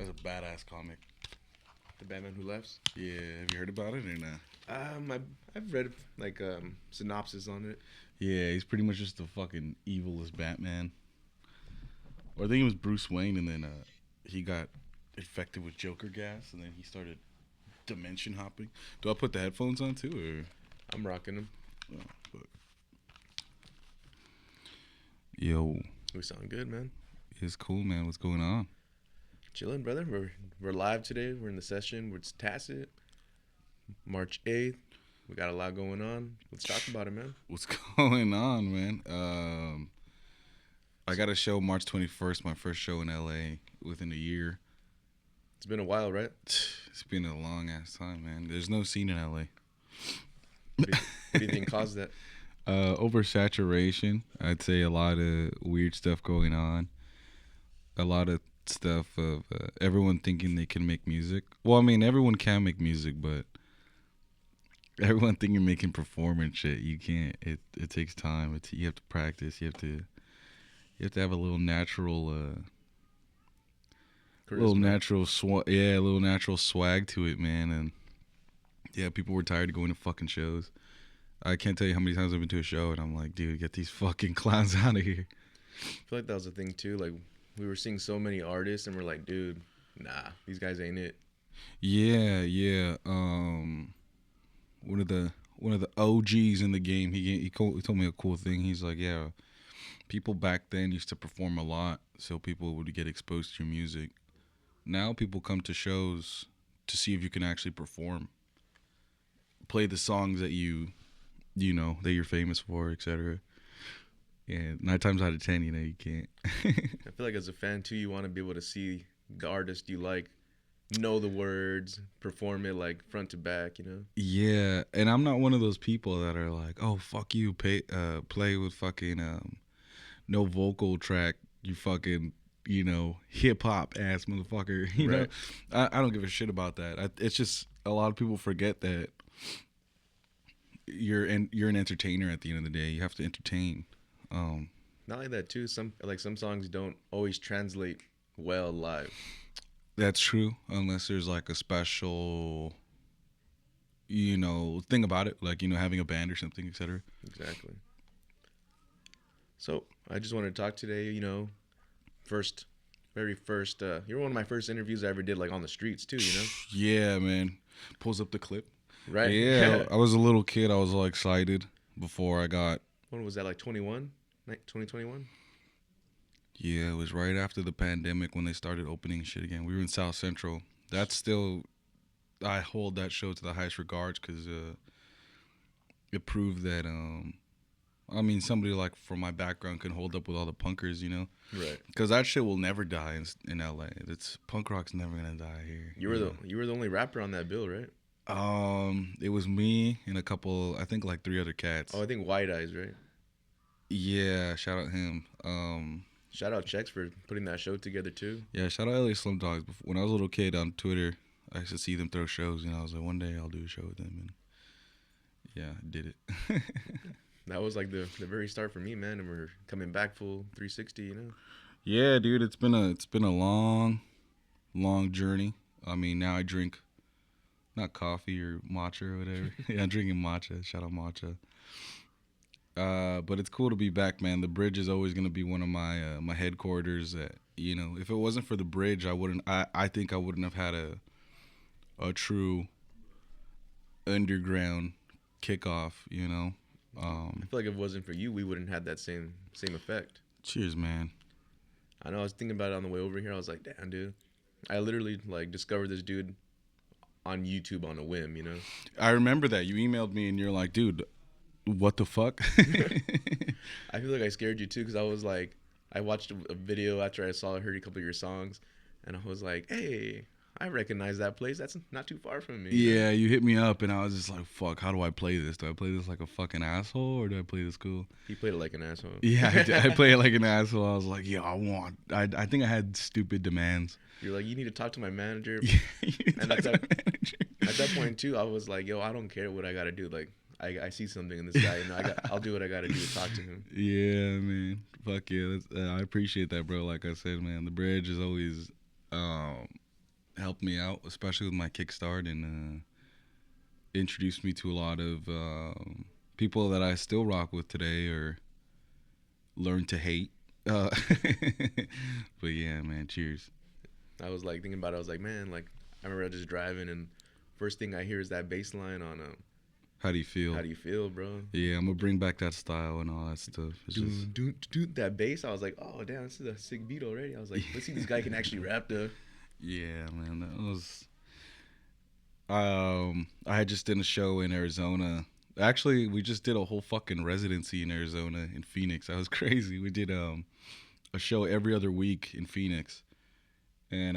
That's a badass comic. The Batman Who Laughs. Yeah, have you heard about it or not? I've read like synopsis on it. Yeah, he's pretty much just the fucking evilest Batman. Or I think it was Bruce Wayne, and then he got infected with Joker gas, and then he started dimension hopping. Do I put the headphones on too, or? I'm rocking them. Oh, fuck. Yo, We sound good, man. it's cool, man. What's going on? Chilling, brother. We're live today. We're in the session. It's Tacet. March 8th. We got a lot going on. Let's talk about it, man. What's going on, man? I got a show March 21st, my first show in LA within a year. It's been a while, right? It's been a long ass time, man. There's no scene in LA. What do you think caused that? Oversaturation. I'd say a lot of weird stuff going on. A lot of stuff of everyone thinking they can make music. Well, I mean, everyone can make music, but everyone thinking they can perform and shit. You can't. It takes time. You have to practice. You have to have a little natural, a little natural swag to it, man. And yeah, people were tired of going to fucking shows. I can't tell you how many times I've been to a show and I'm like, dude, get these fucking clowns out of here. I feel like that was the thing too. Like we were seeing so many artists and we're like, dude, nah, these guys ain't it. Yeah. One of the OGs in the game. He told me a cool thing. He's like, yeah, people back then used to perform a lot, so people would get exposed to your music. Now people come to shows to see if you can actually perform, play the songs that you know that you're famous for, etc. And 9 times out of 10, you can't. I feel like as a fan too, you want to be able to see the artist you like, know the words, perform it like front to back, Yeah, and I'm not one of those people that are like, oh fuck you, play with fucking no vocal track, you fucking hip hop ass motherfucker. You know, I don't give a shit about that. It's just a lot of people forget that you're an entertainer at the end of the day. You have to entertain. Not like that too. Some songs don't always translate well live. That's true, unless there's like a special, thing about it, like having a band or something, etc. Exactly. So I just wanted to talk today. Very first. You're one of my first interviews I ever did, like on the streets too. Yeah, man. Pulls up the clip. Right. Yeah, I was a little kid. I was all excited before I got. When was that? Like 2021? Yeah, it was right after the pandemic when they started opening shit again. We were in South Central. That's still, I hold that show to the highest regards because it proved that, somebody like from my background can hold up with all the punkers, Right. Because that shit will never die in LA. Punk rock's never gonna die here. You were the only rapper on that bill, right? It was me and a couple, I think like 3 other cats. Oh, I think White Eyes, right? Yeah, shout out him. Shout out Chex for putting that show together too. Yeah, shout out LA Slim Dogs. When I was a little kid on Twitter, I used to see them throw shows, I was like, one day I'll do a show with them, and yeah, I did it. That was like the very start for me, man, and we're coming back full 360, Yeah, dude, it's been a long journey. I mean, now I drink not coffee or matcha or whatever. Yeah, I'm drinking matcha. Shout out matcha. But it's cool to be back, man. The bridge is always gonna be one of my headquarters. That if it wasn't for the bridge, I think I wouldn't have had a true underground kickoff. I feel like if it wasn't for you, we wouldn't have that same effect. Cheers, man. I know. I was thinking about it on the way over here. I was like, damn, dude. I literally discovered this dude on YouTube on a whim. I remember that you emailed me and you're like, dude, what the fuck? I feel like I scared you too because I was like, I watched a video after I heard a couple of your songs, and I was like, hey, I recognize that place. That's not too far from me. Yeah, you hit me up, and I was just like, fuck, how do I play this? Do I play this like a fucking asshole, or do I play this cool? He played it like an asshole. Yeah, I play it like an asshole. I was like, yeah, I think I had stupid demands. You're like, you need to talk to my manager. Yeah, and at that point, too, I was like, yo, I don't care what I got to do. Like, I see something in this guy, I'll do what I got to do to talk to him. Yeah, man. Fuck yeah. I appreciate that, bro. Like I said, man, the bridge is always helped me out, especially with my kickstart, and introduced me to a lot of people that I still rock with today or learn to hate. Uh, but yeah, man, cheers. I was like thinking about it. I was like, man, like I remember just driving and first thing I hear is that bass line on How do you feel? How do you feel, bro? Yeah, I'm gonna bring back that style and all that stuff. It's just That bass. I was like, oh damn, this is a sick beat already. I was like, let's see this guy can actually rap though. yeah, man. That was I had just did a show in Arizona. Actually, we just did a whole fucking residency in Arizona in Phoenix. That was crazy. We did a show every other week in Phoenix, and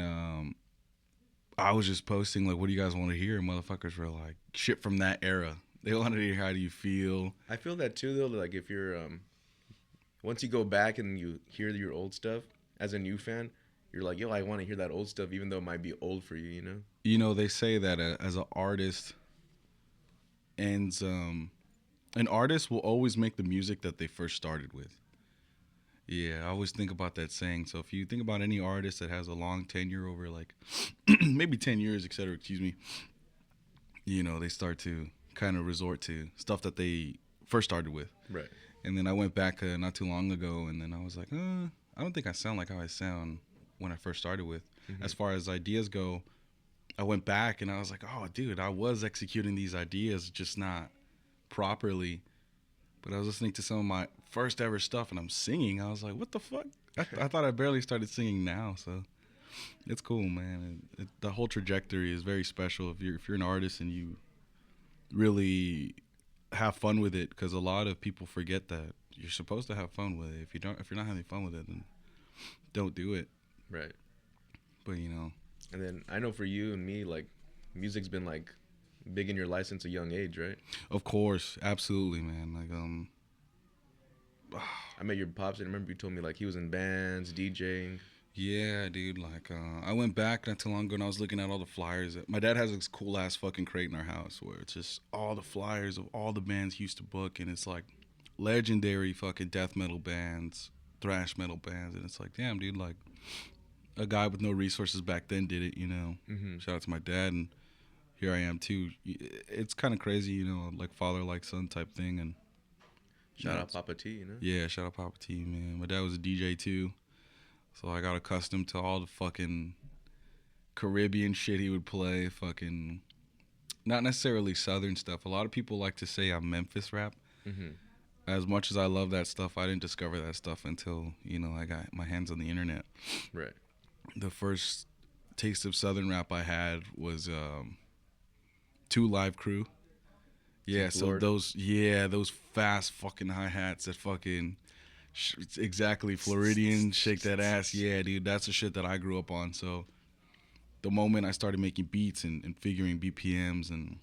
I was just posting like, "What do you guys want to hear?" And motherfuckers were like, "Shit from that era." They wanted to hear "How do you feel?" I feel that too though. Like if you're once you go back and you hear your old stuff as a new fan, you're like, yo, I want to hear that old stuff, even though it might be old for you, you know? You know, they say that as an artist ends, an artist will always make the music that they first started with. Yeah, I always think about that saying. So if you think about any artist that has a long tenure over like maybe 10 years, etc., excuse me, you know, they start to kind of resort to stuff that they first started with. Right. And then I went back not too long ago, and then I was like, I don't think I sound like how I sound when I first started with. Mm-hmm. As far as ideas go, I went back and I was like, oh, dude, I was executing these ideas, just not properly. But I was listening to some of my first ever stuff, and I'm singing. I was like, what the fuck? I thought I barely started singing now, so it's cool, man. The whole trajectory is very special if you're an artist and you really have fun with it, because a lot of people forget that you're supposed to have fun with it. If you're not having fun with it, then don't do it. Right. But you know, And then I know for you and me, like, music's been like big in your life since a young age, right? of course, absolutely, man. Like I met your pops and I remember you told me like he was in bands, DJing. yeah, dude. Like, I went back not too long ago and I was looking at all the flyers. My dad has this cool ass fucking crate in our house where it's just all the flyers of all the bands he used to book, and it's like legendary fucking death metal bands, thrash metal bands, and it's like, damn, dude. Like, a guy with no resources back then did it, you know. Mm-hmm. Shout out to my dad, and here I am too. It's kind of crazy, you know, like father like son type thing, and Shout out Papa T, you know? yeah, shout out Papa T, man. My dad was a DJ too. So I got accustomed to all the fucking Caribbean shit he would play, fucking not necessarily Southern stuff. A lot of people like to say I'm Memphis rap. Mm-hmm. As much as I love that stuff, I didn't discover that stuff until, you know, I got my hands on the internet. Right. The first taste of Southern rap I had was Two Live Crew. Yeah, so Lord. those fast fucking hi-hats that fucking exactly Floridian shake that ass. Yeah, dude, that's the shit that I grew up on. So the moment I started making beats and figuring BPMs and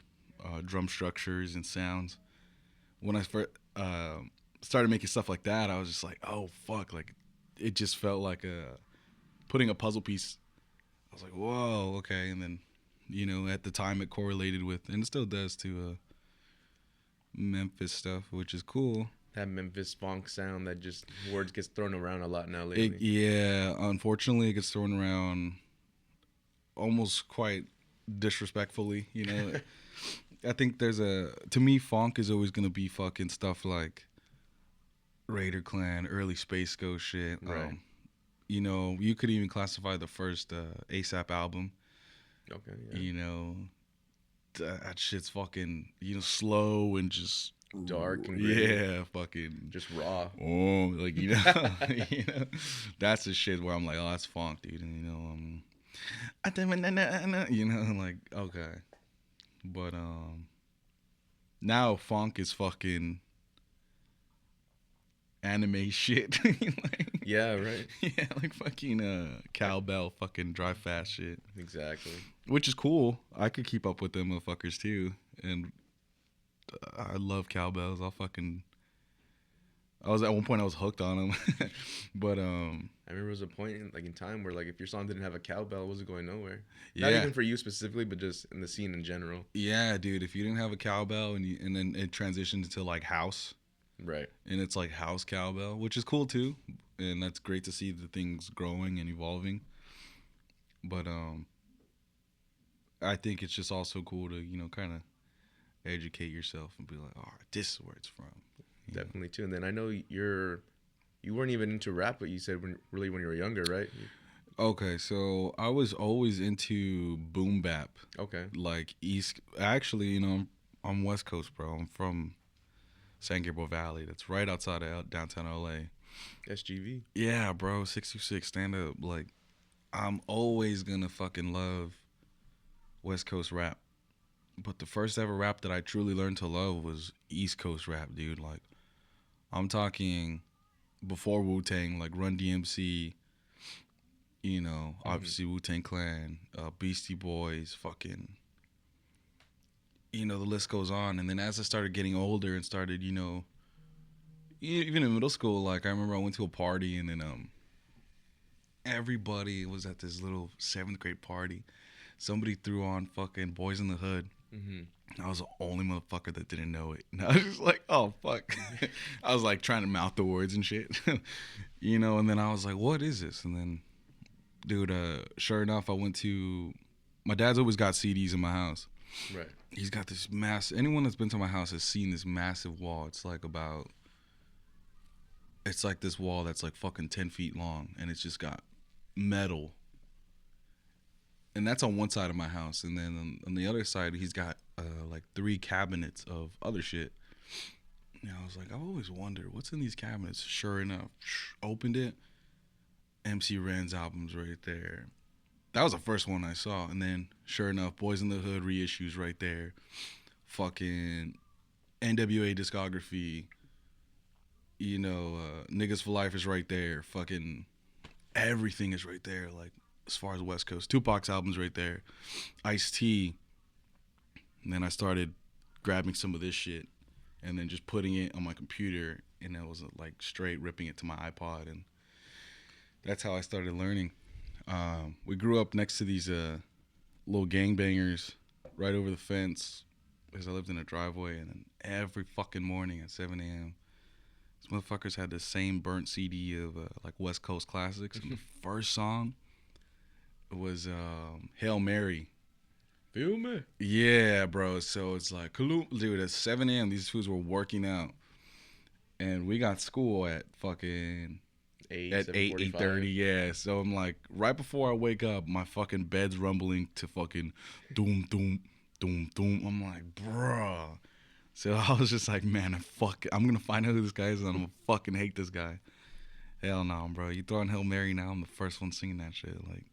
drum structures and sounds, when I first started making stuff like that, I was just like, oh fuck, like it just felt like putting a puzzle piece. I was like, whoa, okay. And then, you know, at the time it correlated with, and it still does, to Memphis stuff, which is cool. That Memphis funk sound that just words gets thrown around a lot now lately. Yeah, unfortunately, it gets thrown around almost quite disrespectfully. You know, I think to me, funk is always gonna be fucking stuff like Raider Clan, early Space Ghost shit. Right. You know, you could even classify the first ASAP album. Okay. Yeah. You know, that shit's fucking, you know, slow and just Dark and gritty. yeah, fucking Just raw. oh, like you know, you know, that's the shit where I'm like, oh, that's funk, dude, and you know, like okay, but now funk is fucking anime shit, like, Yeah. Right. yeah, like fucking cowbell, fucking drive fast shit, Exactly. which is cool. I could keep up with them motherfuckers too, and I love cowbells. I was at one point I was hooked on them, but I remember there was a point in time where like if your song didn't have a cowbell, it wasn't going nowhere. yeah, Not even for you specifically, but just in the scene in general. yeah, dude. If you didn't have a cowbell and then it transitioned into like house, Right. and it's like house cowbell, which is cool too, and that's great to see the things growing and evolving. But I think it's just also cool to, kind of educate yourself and be like, oh, this is where it's from. Definitely too. And then I know you weren't even into rap, but you said when you were younger, right? Okay, so I was always into boom bap, Okay. like East. Actually, I'm West Coast, bro. I'm from San Gabriel Valley. That's right outside of downtown LA. SGV. Yeah, bro. 626 stand up. Like, I'm always gonna fucking love West Coast rap. But the first ever rap that I truly learned to love was East Coast rap, dude. Like, I'm talking before Wu Tang, like Run DMC, obviously Wu Tang Clan, Beastie Boys, fucking, the list goes on. And then as I started getting older and started, even in middle school, like I remember I went to a party and then everybody was at this little seventh grade party. Somebody threw on fucking Boys in the Hood. I was the only motherfucker that didn't know it. And I was just like, oh, fuck. I was like trying to mouth the words and shit. And then I was like, what is this? And then, dude, sure enough, I went to, my dad's always got CDs in my house. Right. He's got this anyone that's been to my house has seen this massive wall. It's like this wall that's like fucking 10 feet long. And it's just got metal. And that's on one side of my house. And then on the other side, he's got like 3 cabinets of other shit. And I was like, I've always wondered, what's in these cabinets? Sure enough, opened it. MC Ren's album's right there. That was the first one I saw. And then, sure enough, Boys in the Hood reissues right there. Fucking NWA discography. Niggas for Life is right there. Fucking everything is right there. Like, as far as West Coast. Tupac's album's right there. Ice-T. And then I started grabbing some of this shit and then just putting it on my computer, and I was like straight ripping it to my iPod, and that's how I started learning. We grew up next to these little gangbangers right over the fence because I lived in a driveway, and then every fucking morning at 7 a.m., these motherfuckers had the same burnt CD of like West Coast classics, and the first song was Hail Mary. Feel me? Yeah, bro. So it's like, dude, at 7 a.m., these fools were working out. And we got school at fucking 8:30. Yeah. So I'm like, right before I wake up, my fucking bed's rumbling to fucking doom, doom, doom, doom. I'm like, bruh. So I was just like, man, I'm going to find out who this guy is and I'm going to fucking hate this guy. Hell no, bro. You throw on Hail Mary now, I'm the first one singing that shit. Like,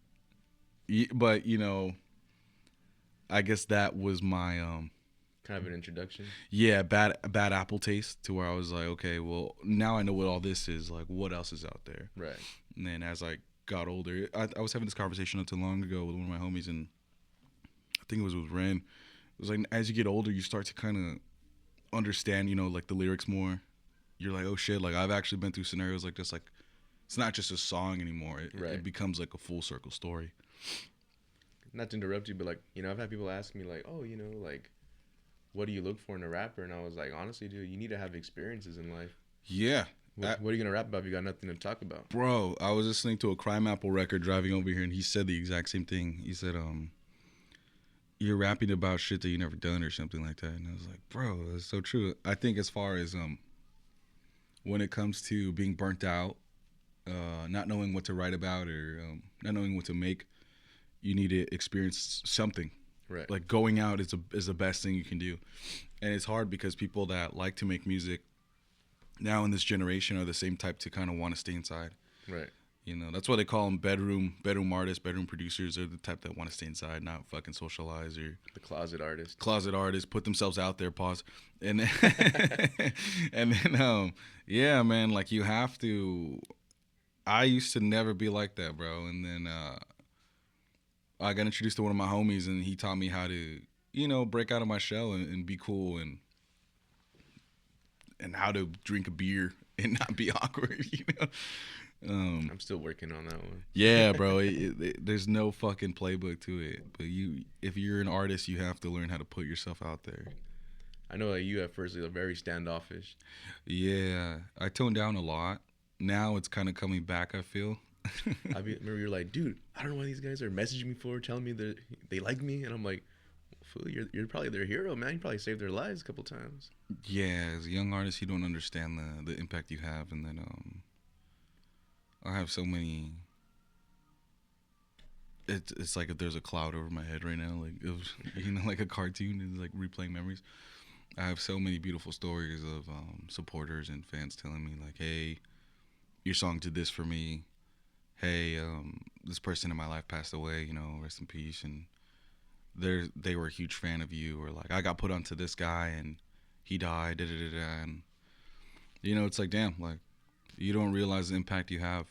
but, I guess that was my kind of an introduction. Yeah, bad apple taste to where I was like, okay, well, now I know what all this is. Like, what else is out there? Right. And then as I got older, I was having this conversation not too long ago with one of my homies, and I think it was with Ren. It was like, as you get older, you start to kind of understand, like the lyrics more. You're like, oh shit, like I've actually been through scenarios like this. Like, it's not just a song anymore. It becomes like a full circle story. Not to interrupt you, but like, I've had people ask me like, oh, like, what do you look for in a rapper? And I was like, honestly, dude, you need to have experiences in life. Yeah. What are you gonna rap about if you got nothing to talk about? Bro, I was listening to a Crime Apple record driving over here, and he said the exact same thing. He said, you're rapping about shit that you never done or something like that. And I was like, bro, that's so true. I think as far as when it comes to being burnt out, not knowing what to write about or not knowing what to make, you need to experience something. Right. Like going out is the best thing you can do. And it's hard because people that like to make music now in this generation are the same type to kind of want to stay inside. Right. That's why they call them bedroom artists, bedroom producers. They're the type that want to stay inside, not fucking socialize or the closet artist. Closet artists put themselves out there. Pause. And then, and then, yeah, man. Like you have to. I used to never be like that, bro. And then I got introduced to one of my homies, and he taught me how to, break out of my shell and be cool and how to drink a beer and not be awkward, I'm still working on that one. Yeah, bro. There's no fucking playbook to it. But if you're an artist, you have to learn how to put yourself out there. I know that you at first are very standoffish. Yeah, I toned down a lot. Now it's kind of coming back, I feel. Remember you're like, dude, I don't know why these guys are messaging me for, telling me that they like me, and I'm like, fool, you're probably their hero, man. You probably saved their lives a couple times. Yeah, as a young artist, you don't understand the impact you have, and then I have so many. It's like if there's a cloud over my head right now, like it was, like a cartoon, is like replaying memories. I have so many beautiful stories of supporters and fans telling me like, "Hey, your song did this for me. Hey, this person in my life passed away. Rest in peace." And they were a huge fan of you, or like, I got put onto this guy and he died. Da da da da. And it's like, damn, like you don't realize the impact you have.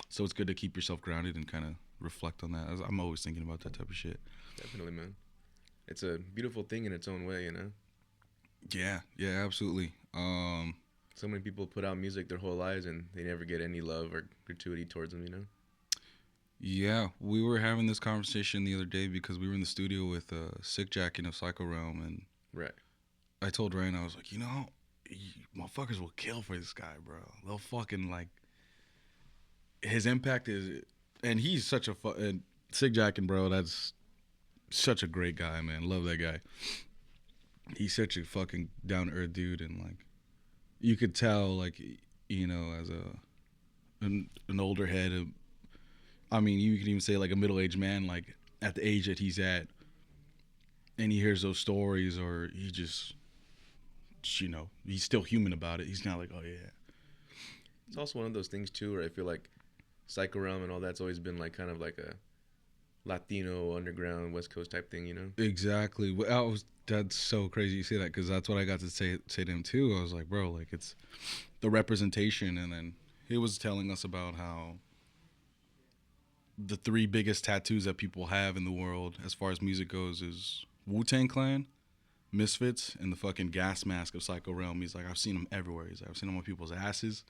So it's good to keep yourself grounded and kind of reflect on that. I'm always thinking about that type of shit. Definitely, man. It's a beautiful thing in its own way, Yeah, absolutely. So many people put out music their whole lives and they never get any love or gratuity towards them. Yeah, we were having this conversation the other day because we were in the studio with Sick Jackin of Psycho Realm, and right. I told Ryan, I was like, motherfuckers will kill for this guy, bro. They'll fucking like. His impact is, and he's such a Sick Jackin, bro. That's such a great guy, man. Love that guy. He's such a fucking down to earth dude, and like, you could tell, like, as an older head. I mean, you could even say like a middle aged man, like at the age that he's at, and he hears those stories, or he just, he's still human about it. He's not like, oh yeah. It's also one of those things too, where I feel like Psycho Realm and all that's always been like kind of like a Latino underground West Coast type thing. Exactly. That's so crazy you say that, because that's what I got to say to him too. I was like, bro, like it's the representation, and then he was telling us about how the 3 biggest tattoos that people have in the world as far as music goes is Wu-Tang Clan, Misfits, and the fucking gas mask of Psycho Realm. He's like, I've seen them everywhere. He's like, I've seen them on people's asses.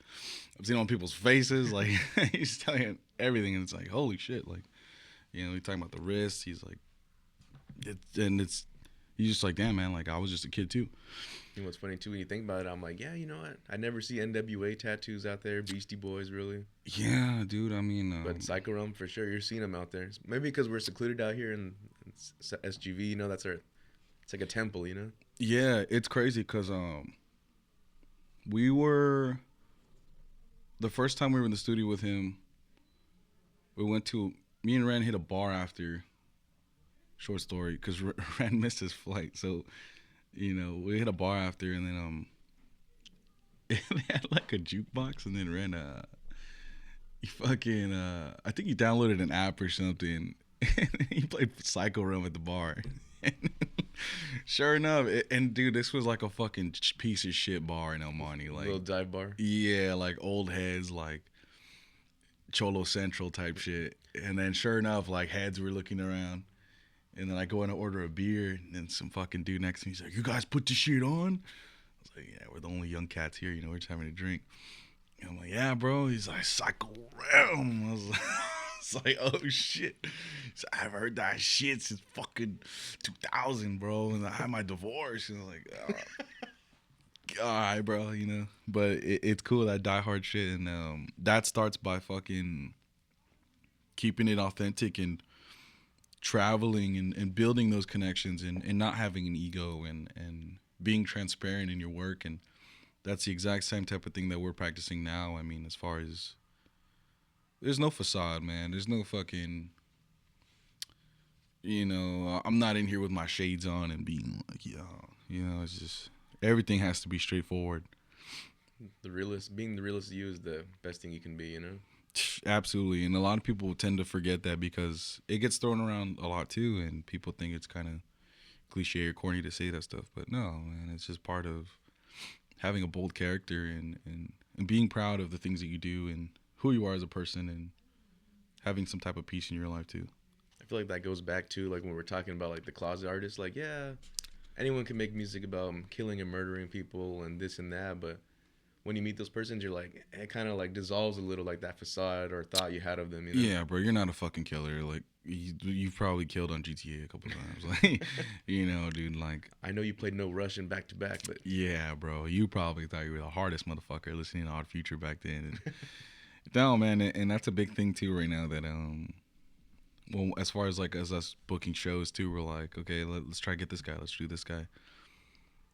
I've seen them on people's faces. Like, he's telling you everything, and it's like, holy shit. Like, he's talking about the wrist. He's like, he's just like, damn, man, like, I was just a kid too. You know what's funny too, when you think about it, I'm like, yeah, you know what? I never see NWA tattoos out there, Beastie Boys, really. Yeah, dude, I mean. But Psycho Realm, for sure, you're seeing them out there. Maybe because we're secluded out here in SGV, it's like a temple, Yeah, it's crazy because the first time we were in the studio with him, me and Ren hit a bar after. Short story, because Ren missed his flight, so we hit a bar after, and then they had like a jukebox, and then Ren he fucking I think he downloaded an app or something, and he played Psycho Realm at the bar. Sure enough, and dude, this was like a fucking piece of shit bar in El Monte, like little dive bar. Yeah, like old heads, like Cholo Central type shit. And then sure enough, like heads were looking around. And then I go in to order a beer, and then some fucking dude next to me, he's like, you guys put this shit on? I was like, yeah, we're the only young cats here, we're just having a drink. And I'm like, yeah, bro. He's like, Psycho Realm. I was like, oh shit. So I've heard that shit since fucking 2000, bro. And I had my divorce. And I was like, all right, bro, But it's cool, that diehard shit. And that starts by fucking keeping it authentic and traveling and building those connections, and not having an ego, and being transparent in your work. And that's the exact same type of thing that we're practicing now. I mean, as far as there's no facade, man. There's no fucking, I'm not in here with my shades on and being like, it's just, everything has to be straightforward. Being the realest you is the best thing you can be, Absolutely. And a lot of people tend to forget that, because it gets thrown around a lot too, and people think it's kind of cliche or corny to say that stuff, but no, man, it's just part of having a bold character, and being proud of the things that you do and who you are as a person, and having some type of peace in your life too. I feel like that goes back to like when we're talking about like the closet artists, like, yeah, anyone can make music about killing and murdering people and this and that, but when you meet those persons, you're like, it kind of like dissolves a little, like that facade or thought you had of them. Yeah, bro, you're not a fucking killer. Like, you've probably killed on GTA a couple times. Like, dude, like. I know you played No Russian back to back, but. Yeah, bro, you probably thought you were the hardest motherfucker listening to Odd Future back then. And, No, man, and that's a big thing too right now. That well, as far as like as us booking shows too, we're like, okay, let's try to get this guy. Let's do this guy.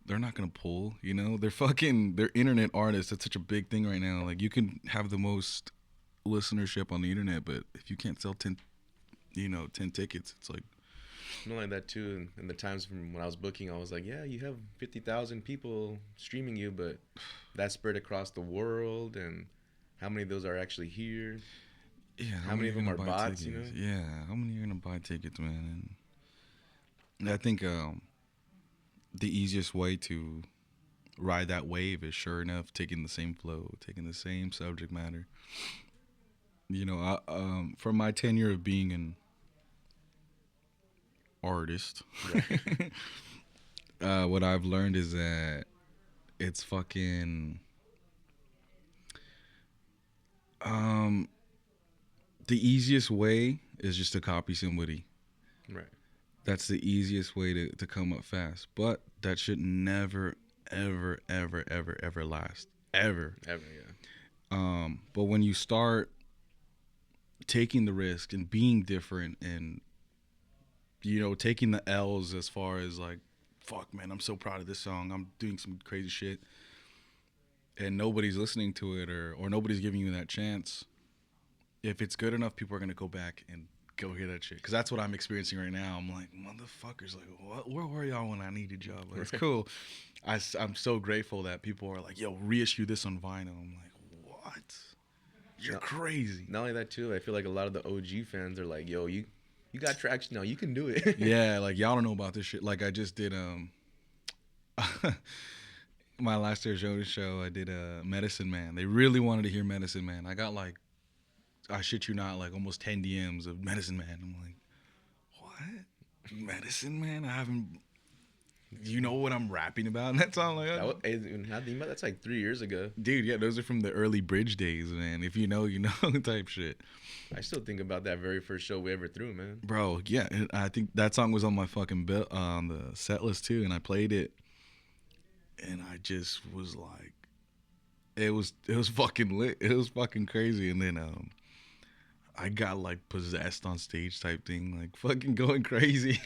They're not gonna pull. You know, they're internet artists. That's such a big thing right now. Like you can have the most listenership on the internet, but if you can't sell 10 tickets, it's like Not like that too. And the times from when I was booking, I was like, yeah, you have 50,000 people streaming you, but that's spread across the world, and how many of those are actually here? yeah, How many of them are bots? You tickets? know? Yeah, how many are gonna buy tickets, man? And I think the easiest way to ride that wave is sure enough taking the same flow, taking the same subject matter. You know, from my tenure of being an artist, Right. what I've learned is that it's fucking um the easiest way is just to copy somebody. Right. That's the easiest way to come up fast. But that should never, ever, ever, ever, ever last. Ever. Ever, yeah. But when you start taking the risk and being different and, you know, taking the L's as far as like, fuck, man, I'm so proud of this song. I'm doing some crazy shit. And nobody's listening to it or nobody's giving you that chance. If it's good enough, people are going to go back and go hear that shit. Because that's what I'm experiencing right now. I'm like, motherfuckers, like, what? Where were y'all when I needed y'all? But it's cool. I'm so grateful that people are like, yo, reissue this on vinyl. I'm like, what? You're crazy. Not only that too, I feel like a lot of the OG fans are like, yo, you got traction now. You can do it. Yeah, like y'all don't know about this shit. Like I just did my last Arizona show. I did Medicine Man. They really wanted to hear Medicine Man. I got like, I shit you not, like almost 10 DMs of Medicine Man. I'm like, what? Medicine Man? I haven't. You know what I'm rapping about? And that's all like. That's like 3 years ago. Dude, yeah, those are from the early bridge days, man. If you know, you know type shit. I still think about that very first show we ever threw, man. Bro, yeah, I think that song was on my fucking bill on the set list too, and I played it, and I just was like, it was fucking lit. It was fucking crazy, and then I got like possessed on stage type thing, like fucking going crazy.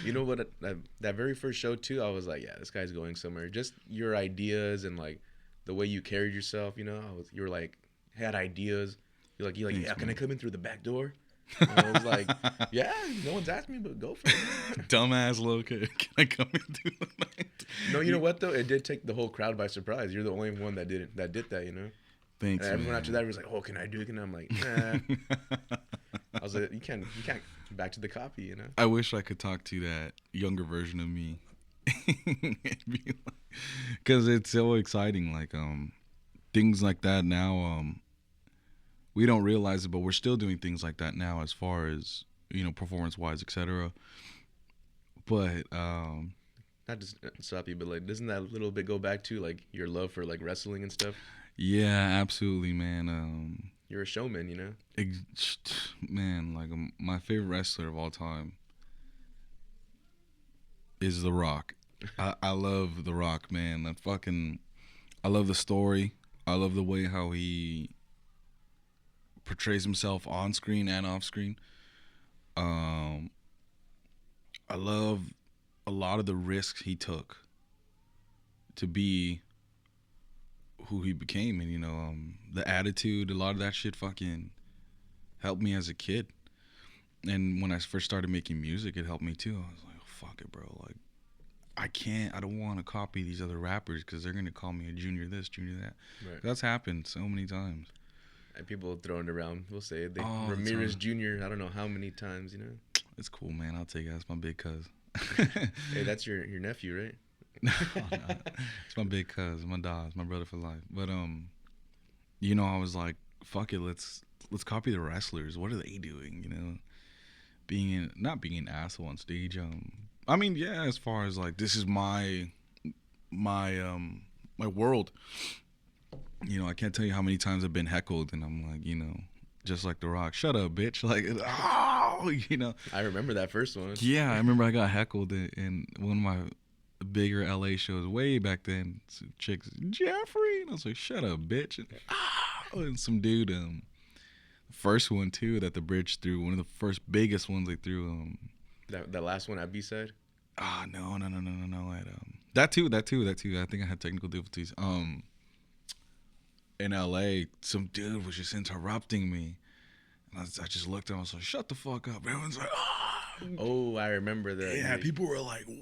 You know what? That very first show too, I was like, yeah, this guy's going somewhere. Just your ideas and like the way you carried yourself. You know, you were like had ideas. You're like, Thanks, yeah, can man. I come in through the back door? And I was like, yeah, no one's asked me, but go for it. Dumbass little kid, can I come into the night? No, you know what though? It did take the whole crowd by surprise. You're the only one that did that. You know. Thanks, And everyone man. after that was like, "Oh, can I do it?" And I'm like, "Nah." I was like, "You can't." Back to the copy, you know. I wish I could talk to that younger version of me, because it's so exciting. Like things like that now. We don't realize it, but we're still doing things like that now, as far as performance wise, etc. But Not just stop you, but like, doesn't that a little bit go back to like your love for like wrestling and stuff? yeah, absolutely, man. You're a showman, you know. Man, like my favorite wrestler of all time is The Rock. I love The Rock, man. I love the story. I love the way how he portrays himself on screen and off screen. Um, I love a lot of the risks he took to be who he became, and the attitude, a lot of that shit fucking helped me as a kid. And when I first started making music, it helped me too. I was like, oh, fuck it, bro. Like, I don't want to copy these other rappers because they're gonna call me a junior this, junior that. Right. That's happened so many times. And people throwing it around. We'll say they Oh, Ramirez Jr. I don't know how many times, you know. It's cool, man. I'll take it. That's my big cuz. Hey, that's your nephew, right? No, it's my big cuz, my dog, it's my brother for life. But I was like, fuck it, let's copy the wrestlers. What are they doing? Not being an asshole on stage. I mean, yeah, as far as like this is my world. I can't tell you how many times I've been heckled, and I'm like, just like The Rock, shut up, bitch. Like, oh. I remember that first one. Yeah, I remember I got heckled in one of my bigger LA shows way back then. Chicks, Jeffrey, and I was like, shut up, bitch. And, and some dude, first one too that the bridge threw, one of the first biggest ones they threw. That last one at B-side? No. That too. I think I had technical difficulties. In LA, some dude was just interrupting me. And I just looked at him, I was like, shut the fuck up. Everyone's like, ah. Oh, I remember that. Yeah, people were like, whoa.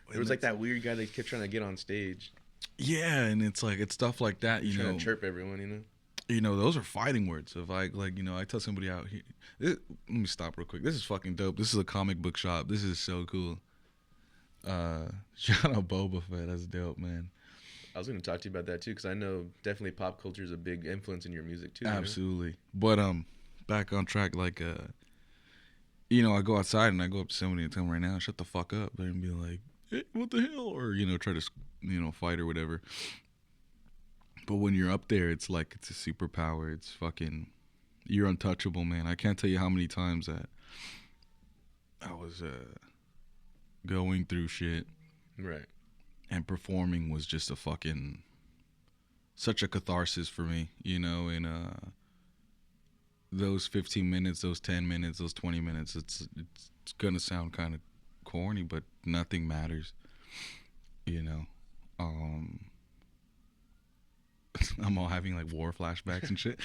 There was like that weird guy that kept trying to get on stage. Yeah, and it's like, it's stuff like that, you trying know. to chirp everyone, you know. You know, those are fighting words. If I, like, you know, I tell somebody out here, let me stop real quick. This is fucking dope. This is a comic book shop. This is so cool. Shout out Boba Fett. That's dope, man. I was going to talk to you about that too, because I know definitely pop culture is a big influence in your music too. Absolutely. You know? But back on track, like, you know, I go outside and I go up to somebody and tell them right now, shut the fuck up, and be like, hey, what the hell, or, you know, try to, you know, fight or whatever. But when you're up there, it's like, it's a superpower. It's fucking, you're untouchable, man. I can't tell you how many times that I was going through shit, right? And performing was just a fucking, such a catharsis for me, you know. And those 15 minutes, those 10 minutes, those 20 minutes, it's gonna sound kind of corny, but nothing matters, you know. I'm all having like war flashbacks and shit.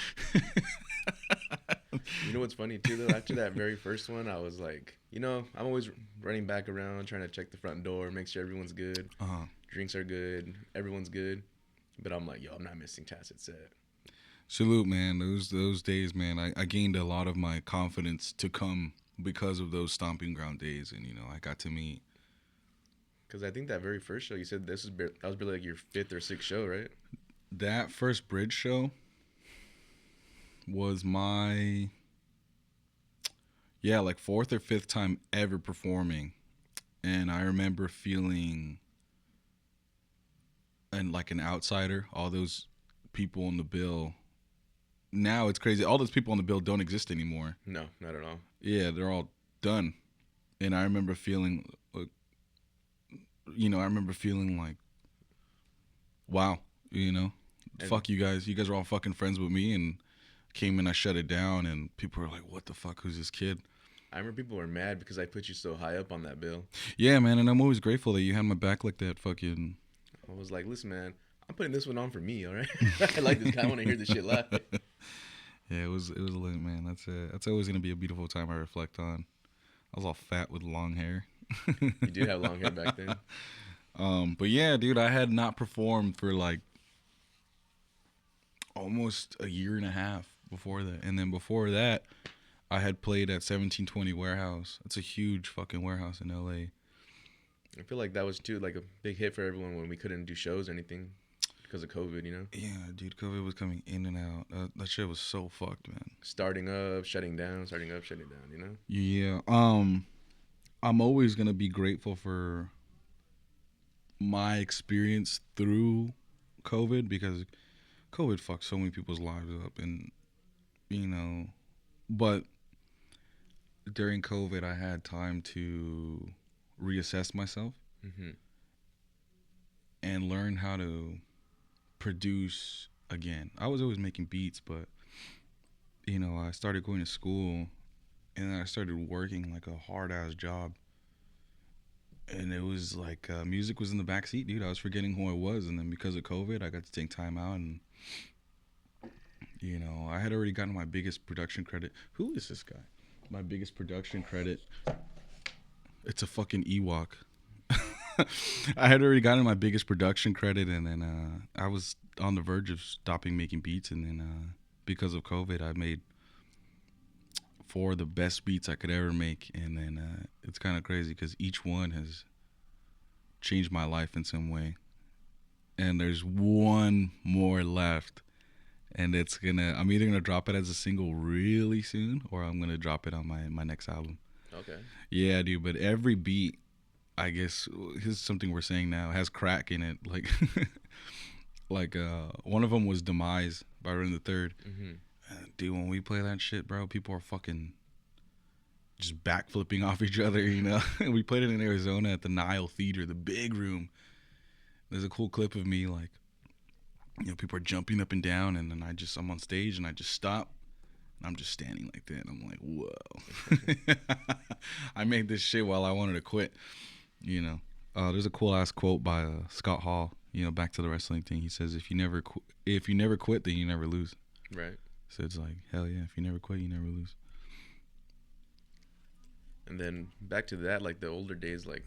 You know what's funny too though? After that very first one, I was like, you know, I'm always running back around trying to check the front door, make sure everyone's good, drinks are good, everyone's good. But I'm like, yo, I'm not missing Tacet set. Salute, man. Those days, man. I gained a lot of my confidence to come because of those stomping ground days, and you know, I got to meet. Because I think that very first show, you said that was really like your 5th or 6th show, right? That first bridge show was my, yeah, like 4th or 5th time ever performing. And I remember feeling like an outsider. All those people on the bill, now it's crazy. All those people on the bill don't exist anymore. No, not at all. Yeah, they're all done. And I remember feeling, you know, like, wow, you know. And fuck you guys. You guys are all fucking friends with me, and came in, I shut it down, and people were like, what the fuck, who's this kid? I remember people were mad because I put you so high up on that bill. Yeah, man, and I'm always grateful that you had my back like that. Fucking, I was like, listen, man, I'm putting this one on for me, all right? I like this guy. I want to hear this shit live. Yeah, it was lit, man. That's always going to be a beautiful time I reflect on. I was all fat with long hair. You did have long hair back then. But yeah, dude, I had not performed for like almost a year and a half before that. And then before that, I had played at 1720 Warehouse. It's a huge fucking warehouse in LA. I feel like that was too like a big hit for everyone when we couldn't do shows or anything because of COVID, you know? Yeah, dude, COVID was coming in and out. That shit was so fucked, man. Starting up, shutting down, you know? Yeah. I'm always going to be grateful for my experience through COVID, because COVID fucked so many people's lives up, and you know, but during COVID I had time to reassess myself and learn how to produce again. I was always making beats, but you know, I started going to school, and then I started working like a hard ass job. And it was like music was in the back seat, dude. I was forgetting who I was, and then because of COVID, I got to take time out, and you know, I had already gotten my biggest production credit. Who is this guy? My biggest production credit. It's a fucking Ewok. I had already gotten my biggest production credit, and then I was on the verge of stopping making beats, and then because of COVID, I made 4 of the best beats I could ever make, and then it's kind of crazy because each one has changed my life in some way, and there's one more left, and I'm either gonna drop it as a single really soon, or I'm gonna drop it on my next album. Okay. Yeah, dude, but every beat, I guess, here's something we're saying now, has crack in it, like like one of them was Demise by Run the Third. Dude, when we play that shit, bro, people are fucking just backflipping off each other, you know? We played it in Arizona at the Nile Theater, the big room. There's a cool clip of me, like, People are jumping up and down, and then I'm on stage and I just stop. And I'm just standing like that. And I'm like, whoa. I made this shit while I wanted to quit. There's a cool ass quote by Scott Hall. Back to the wrestling thing. He says, if you never quit, then you never lose. Right. So it's like, hell yeah, if you never quit, you never lose. And then back to that, like the older days, like,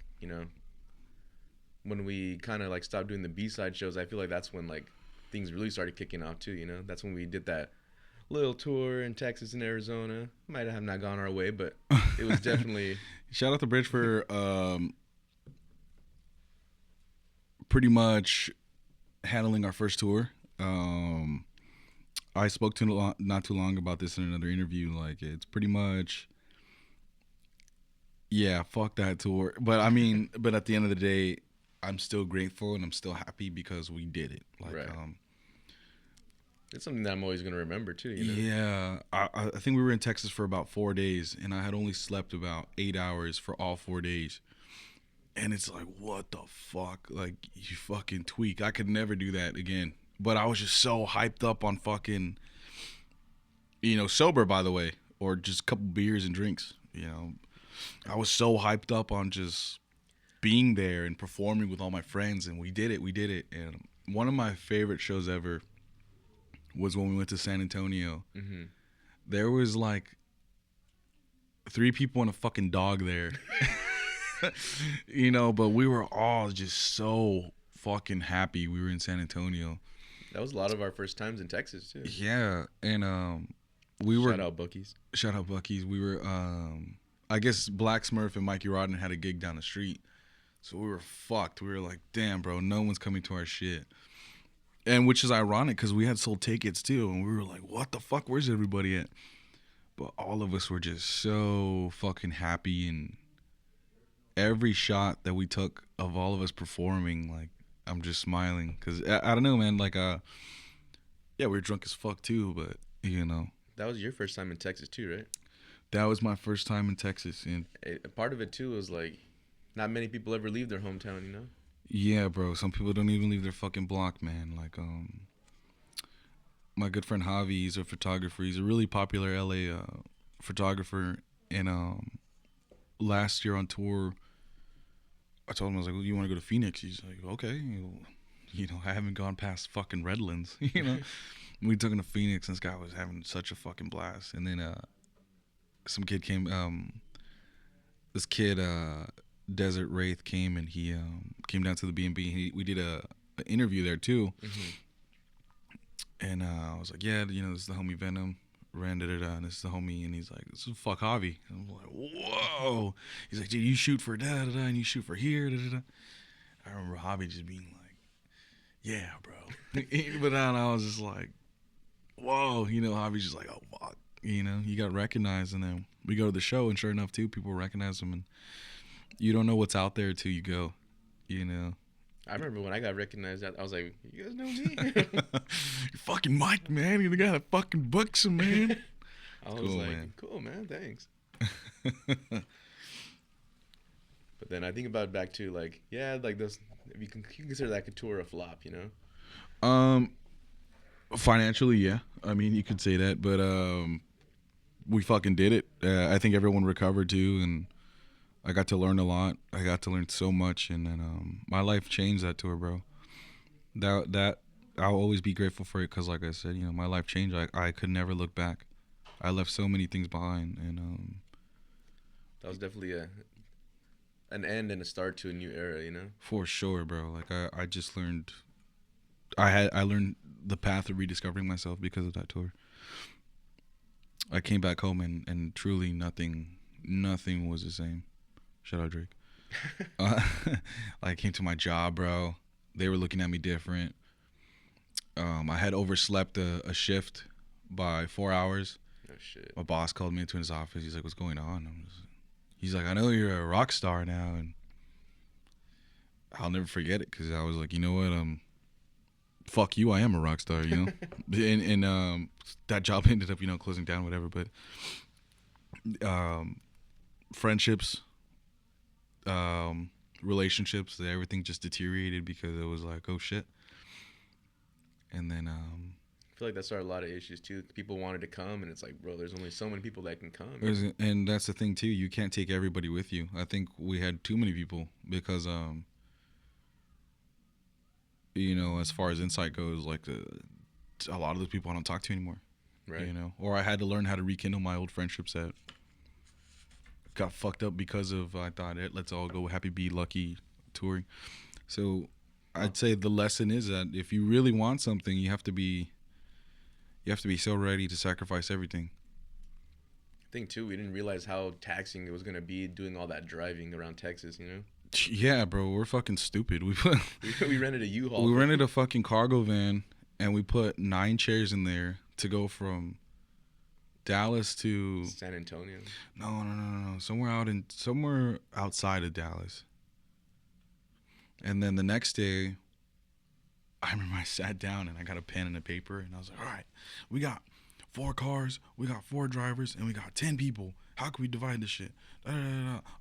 when we kind of like stopped doing the B-side shows, I feel like that's when like things really started kicking off too. That's when we did that little tour in Texas and Arizona. Might have not gone our way, but it was definitely shout out to Bridge for pretty much handling our first tour. I spoke to not too long about this in another interview. Like, it's pretty much, yeah, fuck that tour. But I mean, but at the end of the day, I'm still grateful and I'm still happy because we did it. Like, right. It's something that I'm always gonna remember too. Yeah, I think we were in Texas for about 4 days, and I had only slept about 8 hours for all 4 days. And it's like, what the fuck? Like, you fucking tweak. I could never do that again. But I was just so hyped up on fucking, sober, by the way, or just a couple beers and drinks. I was so hyped up on just being there and performing with all my friends, and we did it. And one of my favorite shows ever was when we went to San Antonio. Mm-hmm. There was like 3 people and a fucking dog there. But we were all just so fucking happy we were in San Antonio. That was a lot of our first times in Texas too. Yeah, and we were Shout out Buc-ee's. We were I guess Black Smurf and Mikey Rodden had a gig down the street. So we were fucked. We were like, damn, bro, no one's coming to our shit. And which is ironic because we had sold tickets too, and we were like, what the fuck, where's everybody at? But all of us were just so fucking happy, and every shot that we took of all of us performing, like, I'm just smiling because I don't know, man. Like, yeah, we were drunk as fuck too, but that was your first time in Texas too, right? That was my first time in Texas, and a part of it too was like, not many people ever leave their hometown, Yeah, bro. Some people don't even leave their fucking block, man. Like, my good friend Javi, he's a photographer. He's a really popular LA photographer, and last year on tour, I told him, I was like, well, you want to go to Phoenix? He's like, okay. I haven't gone past fucking Redlands, We took him to Phoenix, and this guy was having such a fucking blast. And then some kid came, this kid, Desert Wraith, came, and he came down to the B&B. We did a interview there too. Mm-hmm. And I was like, yeah, this is the homie Venom. And this is the homie, and he's like, this is fuck Javi. And I'm like, whoa. He's like, dude, you shoot for da-da-da, and you shoot for here, da-da-da. I remember Javi just being like, yeah, bro. But then I was just like, whoa. Javi's just like, oh, fuck. You got recognized, and then we go to the show, and sure enough, too, people recognize him, and you don't know what's out there till you go, I remember when I got recognized, I was like, you guys know me? You're fucking Mike, man. You gotta fucking book some, man. I was cool, like, man. Cool, man. Thanks. But then I think about it back to, like, yeah, like those, if you can consider that a tour a flop, Financially, yeah. I mean, you could say that, but we fucking did it. I think everyone recovered too, and I got to learn a lot. I got to learn so much, and then my life changed that tour, bro. That I'll always be grateful for it because, like I said, my life changed. I could never look back. I left so many things behind, and that was definitely an end and a start to a new era, For sure, bro. Like I just learned. I learned the path of rediscovering myself because of that tour. I came back home and truly nothing was the same. Shout out Drake. I came to my job, bro. They were looking at me different. I had overslept a shift by 4 hours. Oh shit. My boss called me into his office. He's like, "What's going on?" He's like, "I know you're a rock star now," and I'll never forget it because I was like, you know what, fuck you, I am a rock star, and that job ended up, closing down, whatever. But friendships, relationships, everything just deteriorated because it was like, oh shit. And then I feel like that started a lot of issues too. People wanted to come, and it's like, bro, there's only so many people that can come. and that's the thing too. You can't take everybody with you. I think we had too many people because you know, as far as insight goes, like a lot of those people I don't talk to anymore. Right. You know, or I had to learn how to rekindle my old friendships that got fucked up because of I thought let's all go happy be lucky touring. So I'd say the lesson is that if you really want something, you have to be so ready to sacrifice everything. I think too, we didn't realize how taxing it was gonna be doing all that driving around Texas. You know. Yeah, bro, we're fucking stupid. We rented a U-Haul. We rented a fucking cargo van and we put 9 chairs in there to go from Dallas to San Antonio. No. Somewhere outside of Dallas. And then the next day, I remember I sat down and I got a pen and a paper and I was like, all right, we got 4 cars, we got 4 drivers, and we got 10 people. How can we divide this shit?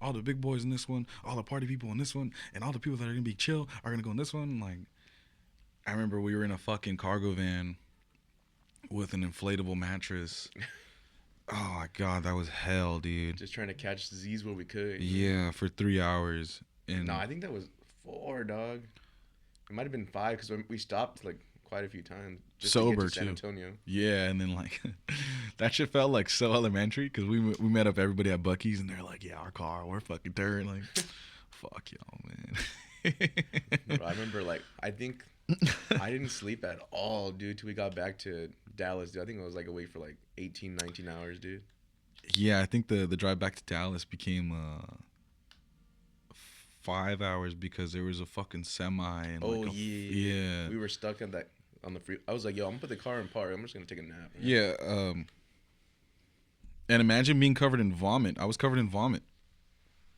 All the big boys in this one, all the party people in this one, and all the people that are gonna be chill are gonna go in this one. Like, I remember we were in a fucking cargo van with an inflatable mattress. Oh my god, that was hell, dude. Just trying to catch Z's where we could. Yeah, for 3 hours. And no, I think that was 4, dog. It might have been 5 because we stopped like quite a few times. Just sober to get to San too. Antonio. Yeah, and then like that shit felt like so elementary because we met up everybody at Buc-ee's and they're like, yeah, our car, we're fucking turn. Like, fuck y'all, man. Bro, I remember like I think I didn't sleep at all, dude, till we got back to Dallas, dude. I think I was like awake for like 18, 19 hours, dude. Yeah, I think the drive back to Dallas became 5 hours because there was a fucking semi. And yeah. We were stuck on the free. I was like, yo, I'm gonna put the car in park. I'm just gonna take a nap. Yeah. And imagine being covered in vomit. I was covered in vomit.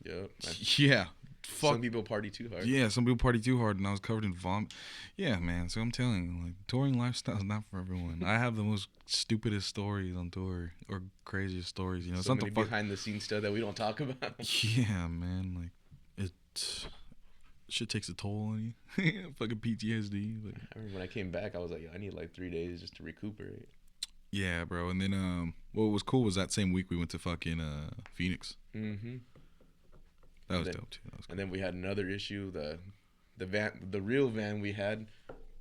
Yep. Yeah. Fuck. Some people party too hard. Yeah, some people party too hard, and I was covered in vomit. Yeah, man. So I'm telling you, like, touring lifestyle is not for everyone. I have the most stupidest stories on tour, or craziest stories. You know, so many behind the scenes stuff that we don't talk about. Yeah, man. Like, shit takes a toll on you. Fucking PTSD. Like, I remember when I came back, I was like, yo, I need like 3 days just to recuperate. Yeah, bro. And then what was cool was that same week we went to fucking Phoenix. Mm-hmm. That was dope too. That was cool. And then we had another issue. The real van we had,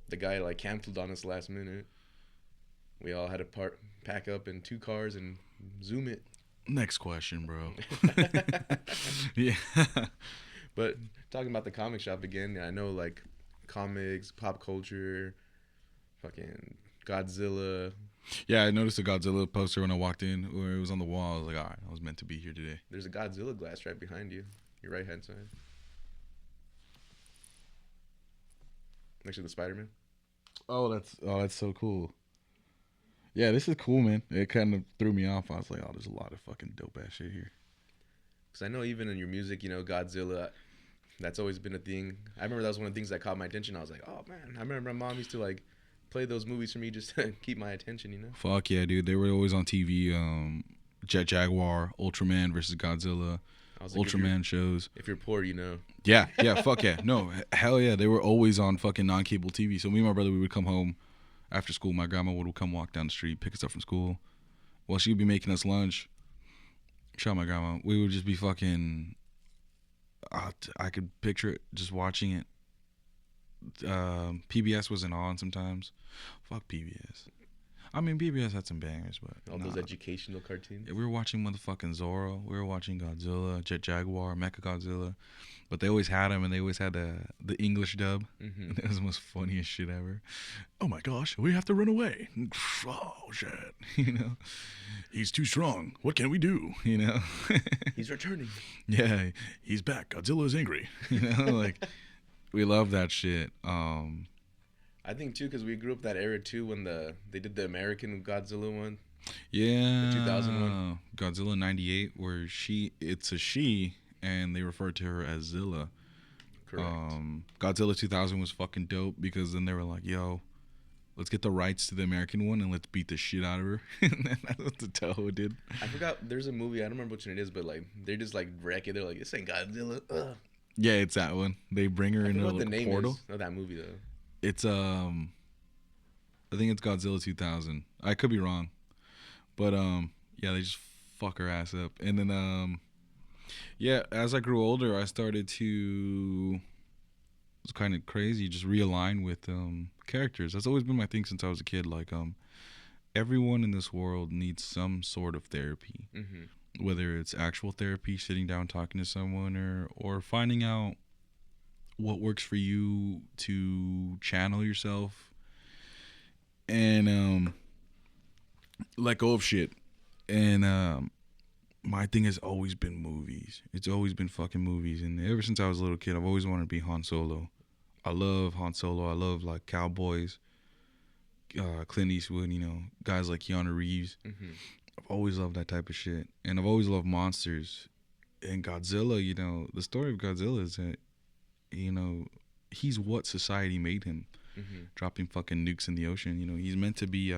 the guy like canceled on us last minute. We all had to pack up in 2 cars and zoom it. Next question, bro. Yeah. But talking about the comic shop again, I know like comics, pop culture, fucking Godzilla. Yeah, I noticed a Godzilla poster when I walked in where it was on the wall. I was like, all right, I was meant to be here today. There's a Godzilla glass right behind you. Your right hand side. Next to the Spider-Man. Oh, that's so cool. Yeah, this is cool, man. It kind of threw me off. I was like, oh, there's a lot of fucking dope ass shit here. Because I know even in your music, you know, Godzilla, that's always been a thing. I remember that was one of the things that caught my attention. I was like, oh man, I remember my mom used to like play those movies for me just to keep my attention, you know? Fuck yeah, dude. They were always on TV. Jet Jaguar, Ultraman versus Godzilla. Like, Ultraman shows. If you're poor, you know. Yeah, fuck yeah. No, hell yeah. They were always on fucking non-cable TV. So me and my brother, we would come home after school. My grandma would come walk down the street, pick us up from school. Well, she would be making us lunch. Shout out my grandma. We would just be fucking... I could picture it, just watching it. PBS wasn't on sometimes. Fuck PBS. I mean, PBS had some bangers, but all those educational cartoons. Yeah, we were watching motherfucking Zorro. We were watching Godzilla, Jet Jaguar, Mecha Godzilla, but they always had them, and they always had the English dub. Mm-hmm. It was the most funniest shit ever. Oh my gosh, we have to run away. Oh shit, you know, he's too strong. What can we do? You know, he's returning. Yeah, he's back. Godzilla is angry. You know, like we love that shit. I think too, because we grew up that era too when they did the American Godzilla one. Yeah, the 2001 Godzilla '98, where it's a she, and they refer to her as Zilla. Correct. Godzilla 2000 was fucking dope because then they were like, "Yo, let's get the rights to the American one and let's beat the shit out of her." And that's what the Toho did. I forgot. There's a movie. I don't remember which one it is, but like they just like wreck it. They're like, "This ain't Godzilla." Ugh. Yeah, it's that one. They bring her in a portal. Of that movie though. It's I think it's Godzilla 2000. I could be wrong, but yeah, they just fuck her ass up. And then yeah, as I grew older, I started to, it's kind of crazy, just realign with characters. That's always been my thing since I was a kid. Like everyone in this world needs some sort of therapy, whether it's actual therapy, sitting down talking to someone, or finding out what works for you to channel yourself and let go of shit. And my thing has always been movies. It's always been fucking movies. And ever since I was a little kid, I've always wanted to be Han Solo. I love Han Solo. I love like cowboys, Clint Eastwood, you know, guys like Keanu Reeves. I've always loved that type of shit. And I've always loved monsters. And Godzilla, you know, the story of Godzilla is that, you know, he's what society made him. Dropping fucking nukes in the ocean. You know, he's meant to be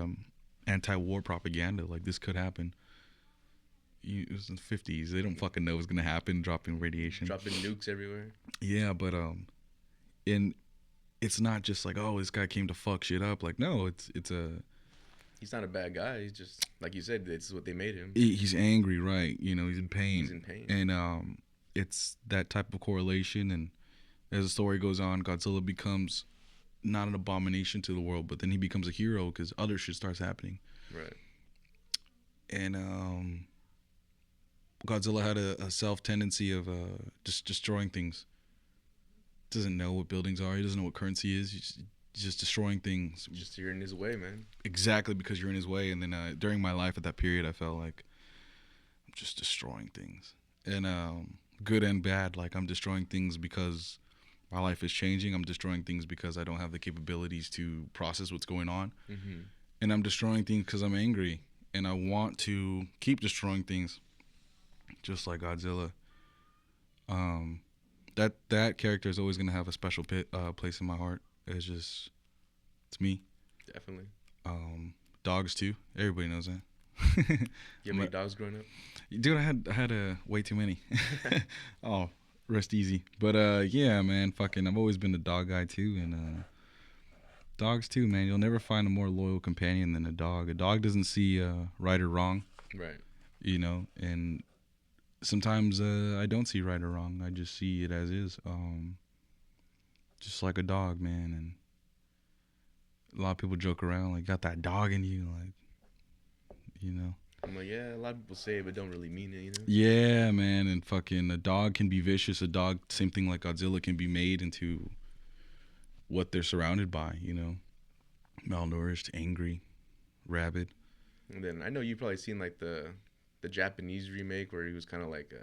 anti-war propaganda. Like, this could happen. It was in the 50s. They don't fucking know what's going to happen, dropping radiation. Dropping nukes everywhere. Yeah, but and it's not just like, oh, this guy came to fuck shit up. Like, no, it's a... He's not a bad guy. He's just, like you said, it's what they made him. He's angry, right? You know, he's in pain. He's in pain. And it's that type of correlation. And as the story goes on, Godzilla becomes not an abomination to the world, but then he becomes a hero because other shit starts happening. Right. And Godzilla had a self tendency of just destroying things. Doesn't know what buildings are. He doesn't know what currency is. He's just destroying things. Just you're in his way, man. Exactly, because you're in his way. And then during my life at that period, I felt like I'm just destroying things. And good and bad. Like, I'm destroying things because my life is changing. I'm destroying things because I don't have the capabilities to process what's going on. And I'm destroying things because I'm angry. And I want to keep destroying things, just like Godzilla. That character is always gonna have a special place in my heart. It's me. Definitely. Dogs too. Everybody knows that. You have any dogs growing up? Dude, I had way too many. Oh, rest easy. But yeah, man, fucking, I've always been a dog guy too, and dogs too, man. You'll never find a more loyal companion than a dog. A dog doesn't see right or wrong. Right. You know, and sometimes I don't see right or wrong. I just see it as is. Just like a dog, man. And a lot of people joke around, like, got that dog in you, like, you know. I'm like, yeah, a lot of people say it, but don't really mean it, you know? Yeah, man. And fucking a dog can be vicious. A dog, same thing like Godzilla, can be made into what they're surrounded by, you know. Malnourished, angry, rabid. And then I know you've probably seen like the Japanese remake where he was kind of like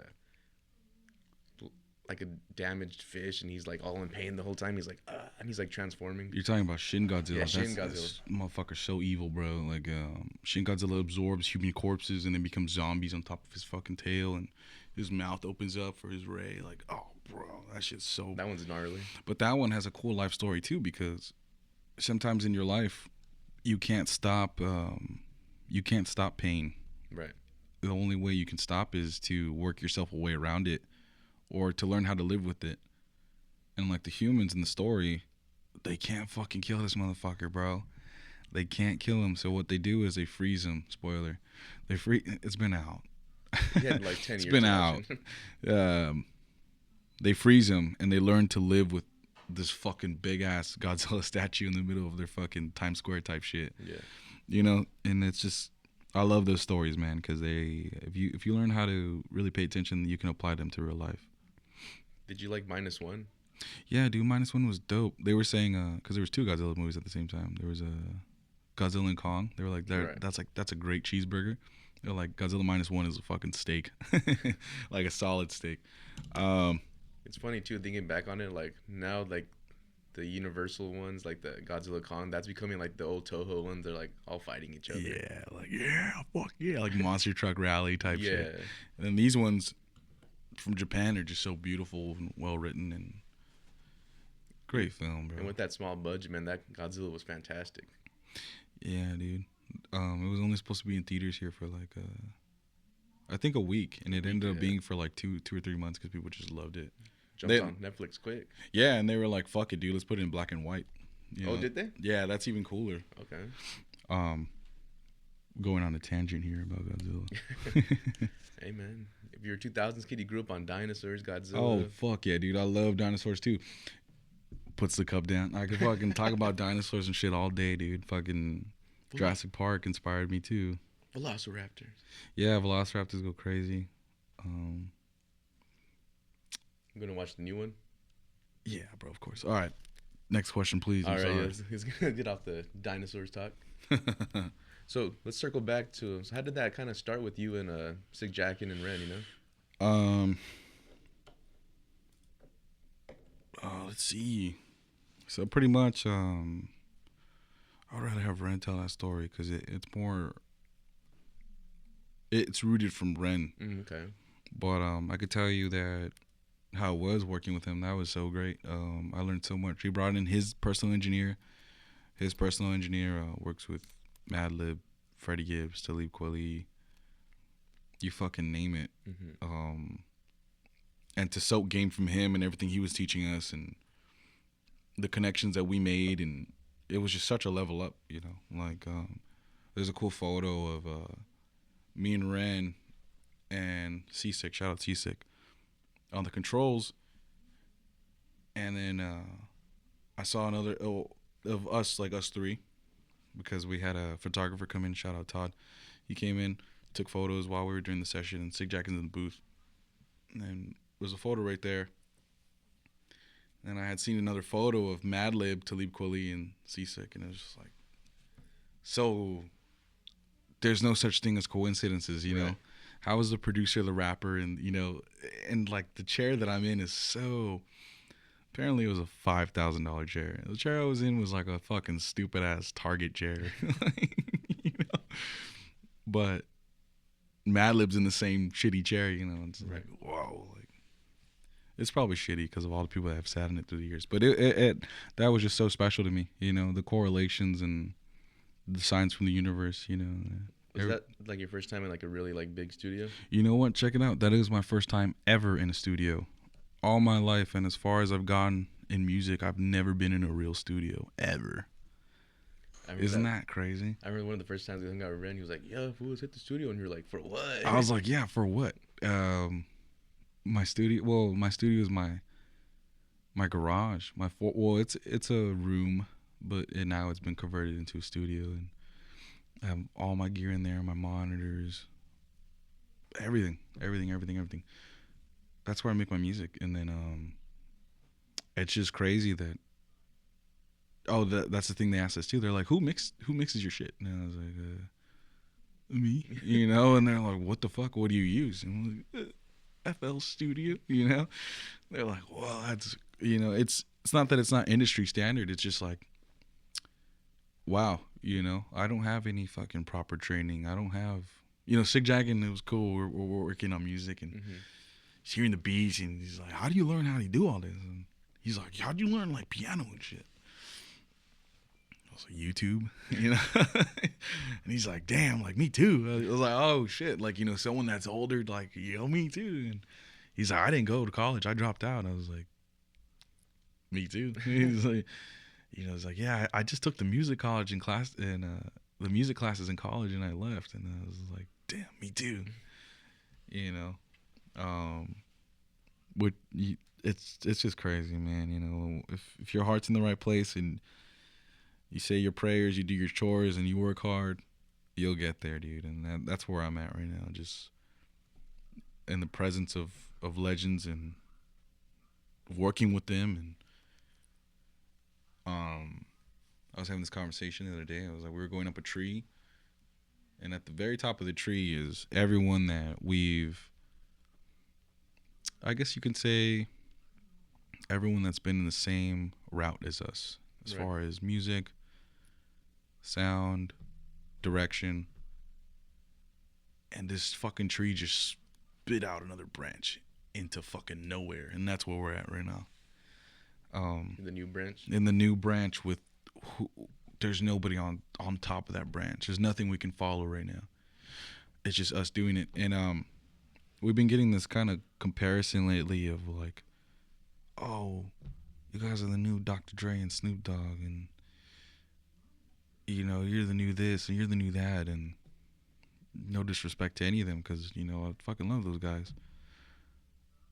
a damaged fish, and he's like all in pain the whole time. He's like, and he's like transforming. You're talking about Shin Godzilla. Yeah, Shin Godzilla. That motherfucker's so evil, bro. Like, Shin Godzilla absorbs human corpses and then becomes zombies on top of his fucking tail, and his mouth opens up for his ray. Like, oh, bro, that shit's so... That one's gnarly. But that one has a cool life story, too, because sometimes in your life, you can't stop pain. Right. The only way you can stop is to work yourself a way around it, or to learn how to live with it. And like the humans in the story, they can't fucking kill this motherfucker, bro. They can't kill him. So what they do is they freeze him. Spoiler. It's been out. He had like 10 years. It's been out. They freeze him, and they learn to live with this fucking big ass Godzilla statue in the middle of their fucking Times Square type shit. Yeah. You know, and it's just, I love those stories, man, because if you learn how to really pay attention, you can apply them to real life. Did you like -1? Yeah, dude, -1 was dope. They were saying, because there was 2 Godzilla movies at the same time. There was Godzilla and Kong. They were like, right. That's a great cheeseburger. They're like, Godzilla -1 is a fucking steak, like a solid steak. It's funny too, thinking back on it. Like now, like the Universal ones, like the Godzilla Kong, that's becoming like the old Toho ones. They're like all fighting each other. Yeah, like fuck yeah, like monster truck rally type yeah. shit. And then these ones from Japan are just so beautiful and well written and great film, bro. And with that small budget, man, that Godzilla was fantastic. Yeah, dude. It was only supposed to be in theaters here for like I think a week, and it ended up being for like two or 3 months because people just loved it. Jumped on Netflix quick. Yeah, and they were like, "Fuck it, dude. Let's put it in black and white." You Oh, know? did they? Yeah, that's even cooler. Okay. Um, Going on a tangent here about Godzilla. Hey man, if you're a 2000s kid, you grew up on dinosaurs, Oh Godzilla. fuck yeah, dude! I love dinosaurs too. Puts the cup down. I could fucking talk about dinosaurs and shit all day, dude. Fucking Jurassic Park inspired me too. Velociraptors. Yeah, Velociraptors go crazy. I'm gonna watch the new one. Yeah, bro, of course. All right, next question, please. All I'm right, sorry. let's get off the dinosaurs talk. So let's circle back to, so how did that kind of start with you and Sick Jackin and Ren, you know? Let's see. So pretty much, I'd rather have Ren tell that story because it's more. It's rooted from Ren, Okay. but I could tell you that how it was working with him. That was so great. I learned so much. He brought in his personal engineer. His personal engineer works with Madlib, Freddie Gibbs, Talib Kweli. You fucking name it. Mm-hmm. And to soak game from him and everything he was teaching us and the connections that we made, and it was just such a level up, you know. Like there's a cool photo of me and Ren and Seasick, shout out Seasick, on the controls, and then I saw another of us, like us three, because we had a photographer come in, shout out Todd. He came in, took photos while we were doing the session, and Sig Jackin's in the booth, and there's a photo right there. And I had seen another photo of Madlib, Talib Kweli, and Seasick, and it was just like, so there's no such thing as coincidences, you know? How is the producer the rapper? And, you know, and like the chair that I'm in is so, apparently it was a $5,000 chair. The chair I was in was like a fucking stupid ass Target chair, you know? But Madlib's in the same shitty chair, you know? It's like, whoa, like, it's probably shitty because of all the people that have sat in it through the years. But it that was just so special to me, you know, the correlations and the signs from the universe, you know. Was that like your first time in like a really like big studio? You know what? Check it out. That is my first time ever in a studio. All my life, and as far as I've gone in music, I've never been in a real studio, ever. Isn't that crazy? I remember one of the first times we hung out with Ren, he was like, "Yo, fool, let's hit the studio," and you're like, "For what?" I was like, "Yeah, for what?" My studio. Well, my studio is my garage. It's a room, but now it's been converted into a studio, and I have all my gear in there, my monitors, everything. That's where I make my music, and then it's just crazy that. Oh, that's the thing they asked us too. They're like, who mixes your shit? And I was like, me, you know. And they're like, what the fuck? What do you use? And I'm like, FL Studio, you know. They're like, well, that's, you know, it's not that it's not industry standard. It's just like, wow, you know, I don't have any fucking proper training. I don't have, you know, Sig Jackin, it was cool. We're working on music and he's hearing the beats, and he's like, how do you learn how to do all this? And he's like, how do you learn like piano and shit? Like YouTube, you know. And he's like, damn, like me too. I was like, oh shit, like, you know, someone that's older, like, yo, me too. And he's like, I didn't go to college, I dropped out. I was like, me too. He's like, you know, it's like, yeah, I just took the music college in class, and the music classes in college, and I left. And I was like, damn, me too. You know, it's just crazy, man. You know, if your heart's in the right place and you say your prayers, you do your chores, and you work hard, you'll get there, dude. And that's where I'm at right now, just in the presence of legends and working with them. And I was having this conversation the other day. I was like, we were going up a tree, and at the very top of the tree is everyone that I guess you can say, everyone that's been in the same route as us, as far as music, sound, direction. And this fucking tree just spit out another branch into fucking nowhere, and that's where we're at right now. The new branch. In the new branch there's nobody on top of that branch. There's nothing we can follow right now. It's just us doing it, and we've been getting this kind of comparison lately of like, oh, you guys are the new Dr. Dre and Snoop Dogg, and you know, you're the new this and you're the new that, and no disrespect to any of them, because you know I fucking love those guys.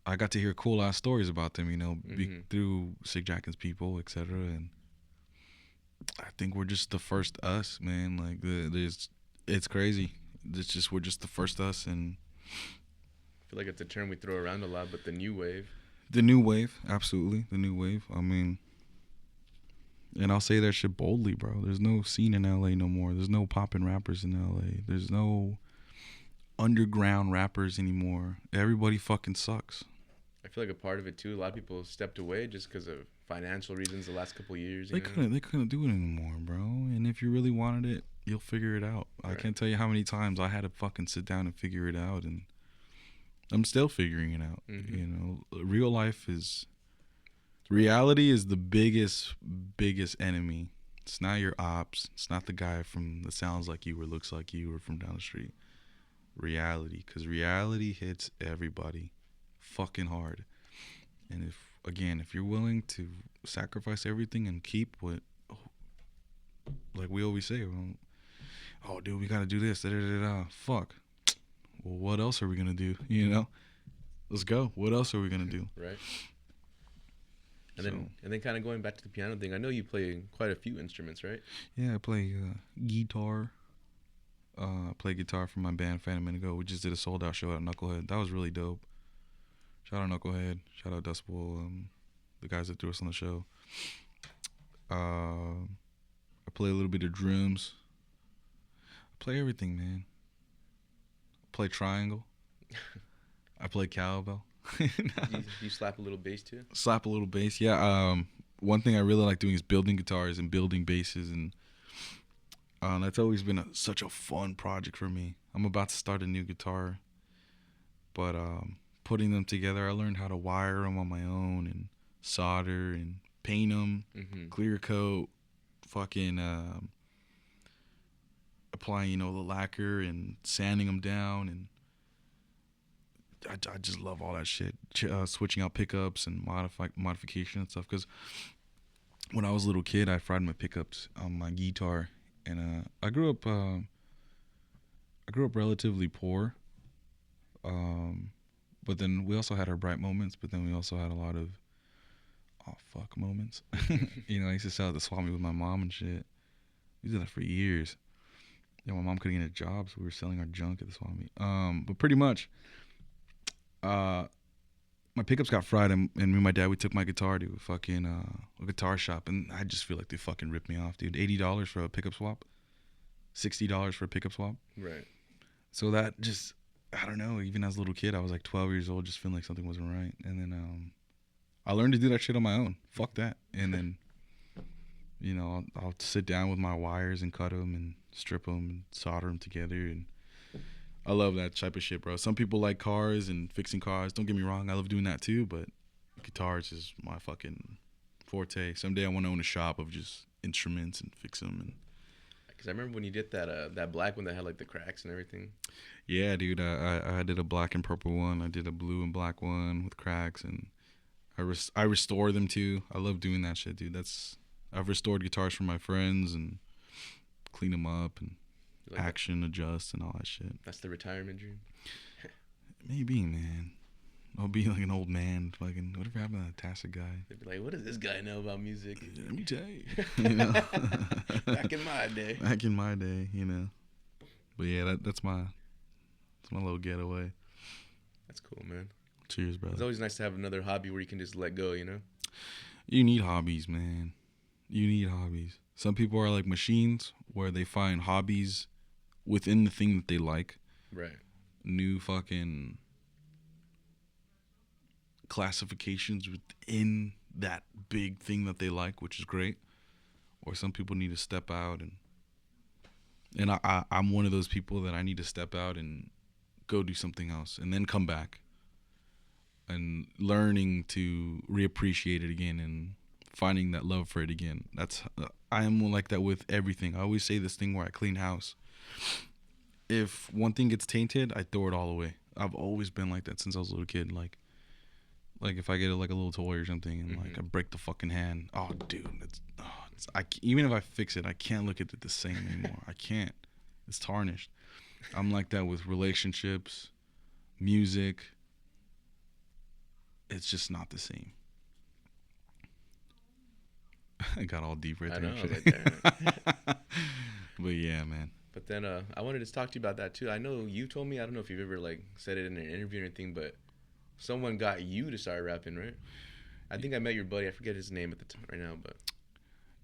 I got to hear cool ass stories about them, you know, through Sig Jackins people, etc. And I think we're just the first us, man. Like it's crazy. It's just we're just the first us, and I feel like it's a term we throw around a lot, but the new wave. The new wave, absolutely, the new wave. I mean, and I'll say that shit boldly, bro. There's no scene in LA no more. There's no poppin' rappers in LA. There's no underground rappers anymore. Everybody fucking sucks. I feel like a part of it too. A lot of people stepped away just because of financial reasons the last couple of years. They couldn't do it anymore, bro. And if you really wanted it, you'll figure it out. Right. I can't tell you how many times I had to fucking sit down and figure it out, and I'm still figuring it out. You know, reality is the biggest enemy. It's not your ops. It's not the guy that sounds like you or looks like you or from down the street. Reality, because reality hits everybody fucking hard. And if you're willing to sacrifice everything and keep what, like we always say, oh dude, we gotta do this, fuck. Well, what else are we gonna do? You know, let's go. What else are we gonna do? Right. And then kind of going back to the piano thing, I know you play quite a few instruments, right? Yeah, I play guitar. I played guitar for my band Phantom Indigo. We just did a sold out show at Knucklehead. That was really dope. Shout out Knucklehead. Shout out Dust Bowl. The guys that threw us on the show. I play a little bit of drums. I play everything, man. I play triangle. I play cowbell. You slap a little bass too? Slap a little bass, yeah. One thing I really like doing is building guitars and building basses, and that's always been such a fun project for me. I'm about to start a new guitar, but putting them together, I learned how to wire them on my own and solder and paint them, clear coat, fucking applying, you know, the lacquer and sanding them down, and I just love all that shit. Switching out pickups and modification and stuff. Because when I was a little kid, I fried my pickups on my guitar, and I grew up relatively poor. But then we also had our bright moments. But then we also had a lot of fuck moments. You know, I used to sell at the swap meet with my mom and shit. We did that for years. Yeah, my mom couldn't get a job, so we were selling our junk at the swap meet. But pretty much. My pickups got fried, and me and my dad, we took my guitar to a guitar shop, and I just feel like they fucking ripped me off, dude. $80 for a pickup swap, $60 for a pickup swap. Right. So that just, I don't know, even as a little kid, I was like 12 years old, just feeling like something wasn't right. And then I learned to do that shit on my own. Fuck that. And then, you know, I'll sit down with my wires and cut them and strip them and solder them together, and I love that type of shit, bro. Some people like cars and fixing cars. Don't get me wrong. I love doing that too, but guitars is my fucking forte. Someday I want to own a shop of just instruments and fix them. Because I remember when you did that black one that had like the cracks and everything. Yeah, dude. I did a black and purple one. I did a blue and black one with cracks, and I restore them too. I love doing that shit, dude. I've restored guitars for my friends and clean them up and like action adjust and all that shit. That's the retirement dream. Maybe, man. I'll be like an old man. Fucking whatever happened to that Tacet guy? They'd be like, "What does this guy know about music?" Let me tell you. You know? Back in my day. Back in my day, you know. But yeah, that's my little getaway. That's cool, man. Cheers, brother. It's always nice to have another hobby where you can just let go, you know. You need hobbies, man. You need hobbies. Some people are like machines where they find hobbies within the thing that they like. Right. New fucking classifications within that big thing that they like, which is great. Or some people need to step out, and I'm one of those people that I need to step out and go do something else and then come back and learning to reappreciate it again and finding that love for it again. I am like that with everything. I always say this thing where I clean house. If one thing gets tainted, I throw it all away. I've always been like that since I was a little kid. Like if I get like a little toy or something and like I break the fucking hand, oh dude, Even if I fix it, I can't look at it the same anymore. I can't. It's tarnished. I'm like that with relationships, music. It's just not the same. I got all deep right I there. know. I was like, damn. But yeah, man. But then I wanted to talk to you about that too. I know you told me, I don't know if you've ever like said it in an interview or anything, but someone got you to start rapping, right? I think I met your buddy. I forget his name at the time right now, but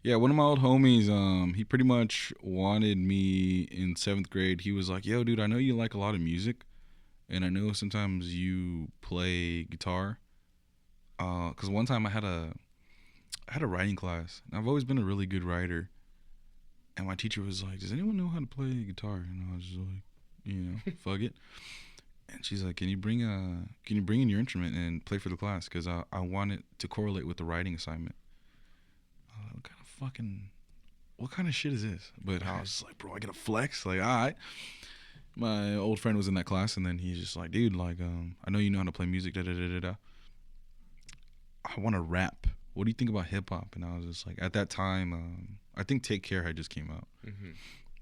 Yeah, one of my old homies, he pretty much wanted me in 7th grade. He was like, yo, dude, I know you like a lot of music, and I know sometimes you play guitar. Because one time I had a writing class, and I've always been a really good writer. And my teacher was like, does anyone know how to play guitar? And I was just like, fuck it. And she's like, can you bring in your instrument and play for the class? Because I want it to correlate with the writing assignment. What kind of shit is this? But I was like, bro, I gotta flex. Like, all right. My old friend was in that class, and then he's just like, dude, like, I know you know how to play music, da-da-da-da-da. I want to rap. What do you think about hip-hop? And I was just like, at that time, I think Take Care had just came out. Mm-hmm.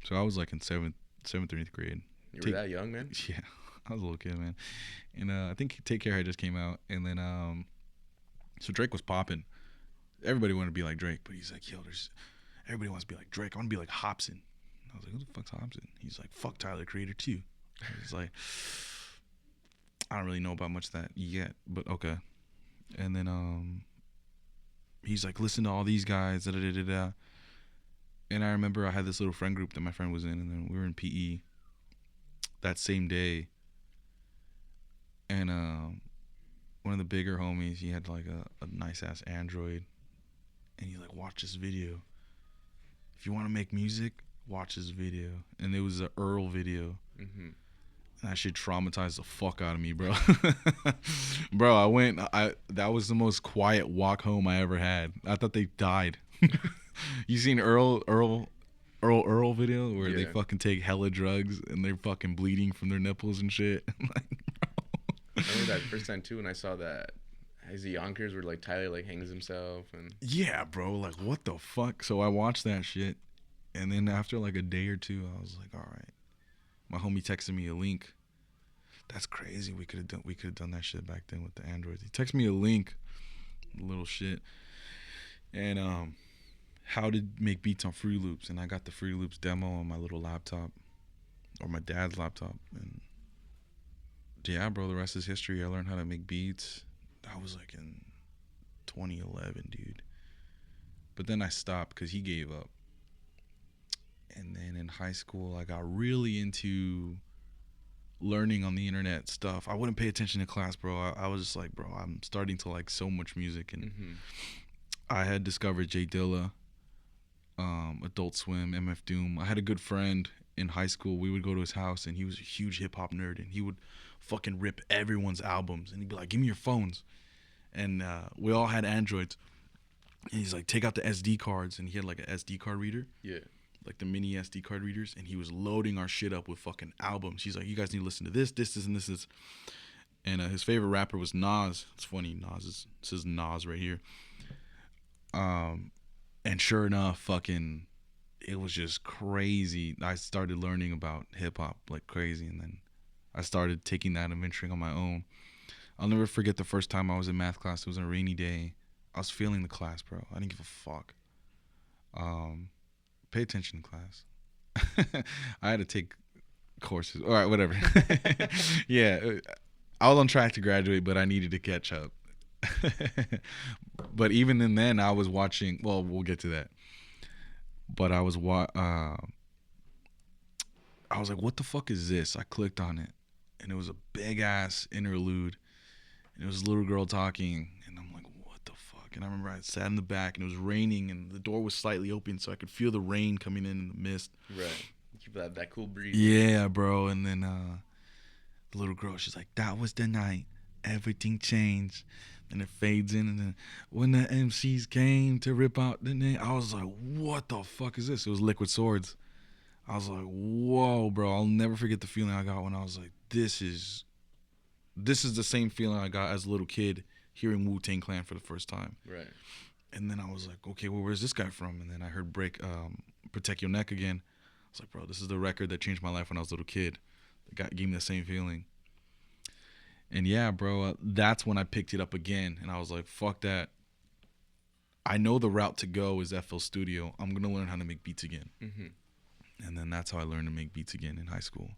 So I was like in 7th or 8th grade. You were that young, man? Yeah, I was a little kid, man. And I think Take Care had just came out. And then, so Drake was popping. Everybody wanted to be like Drake, but he's like, yo, everybody wants to be like Drake. I want to be like Hobson. I was like, who the fuck's Hobson? He's like, fuck Tyler, Creator too. I was like, I don't really know about much of that yet, but okay. And then he's like, listen to all these guys, da da da da. And I remember I had this little friend group that my friend was in, and then we were in PE that same day. And one of the bigger homies, he had like a nice ass Android, and he like, watch this video. If you want to make music, watch this video. And it was an Earl video. Mm-hmm. And that shit traumatized the fuck out of me, bro. Bro, that was the most quiet walk home I ever had. I thought they died. You seen Earl video where they fucking take hella drugs and they're fucking bleeding from their nipples and shit? Like, I remember that first time too when I saw that his Yonkers where like Tyler like hangs himself and yeah, bro, like what the fuck? So I watched that shit, and then after like a day or two, I was like, all right. My homie texted me a link. That's crazy. We could have done that shit back then with the Androids. He texted me a link, little shit, and how to make beats on Fruity Loops, and I got the Fruity Loops demo on my little laptop, or my dad's laptop, and yeah, bro, the rest is history. I learned how to make beats. That was like in 2011, dude. But then I stopped because he gave up. And then in high school, I got really into learning on the internet stuff. I wouldn't pay attention to class, bro. I was just like, bro, I'm starting to like so much music. And I had discovered J Dilla, Adult Swim, MF Doom. I had a good friend in high school. We would go to his house, and he was a huge hip-hop nerd, and he would fucking rip everyone's albums. And he'd be like, give me your phones. And we all had Androids. And he's like, take out the SD cards. And he had like an SD card reader. Yeah. Like the mini SD card readers, and he was loading our shit up with fucking albums. He's like, you guys need to listen to this, and this. And his favorite rapper was Nas. It's funny, it says Nas right here. And sure enough, fucking, it was just crazy. I started learning about hip hop like crazy, and then I started taking that and venturing on my own. I'll never forget the first time I was in math class. It was on a rainy day. I was failing the class, bro. I didn't give a fuck. Pay attention in class. I had to take courses. All right, whatever. Yeah, I was on track to graduate, but I needed to catch up. But even in then, I was watching. Well, we'll get to that. But I was I was like, what the fuck is this? I clicked on it, and it was a big ass interlude, and it was a little girl talking, and I'm like, what the fuck? And I remember I sat in the back, and it was raining, and the door was slightly open, so I could feel the rain coming in the mist. Right. Keep that cool breeze. Yeah, bro. And then the little girl, she's like, that was the night everything changed. And it fades in, and then when the MCs came to rip out the name, I was like, what the fuck is this? It was Liquid Swords. I was like, whoa, bro. I'll never forget the feeling I got when I was like, this is the same feeling I got as a little kid hearing Wu-Tang Clan for the first time. Right. And then I was like, okay, well, where's this guy from? And then I heard Protect Your Neck again. I was like, bro, this is the record that changed my life when I was a little kid. It gave me the same feeling. And yeah, bro, that's when I picked it up again. And I was like, fuck that. I know the route to go is FL Studio. I'm going to learn how to make beats again. Mm-hmm. And then that's how I learned to make beats again in high school.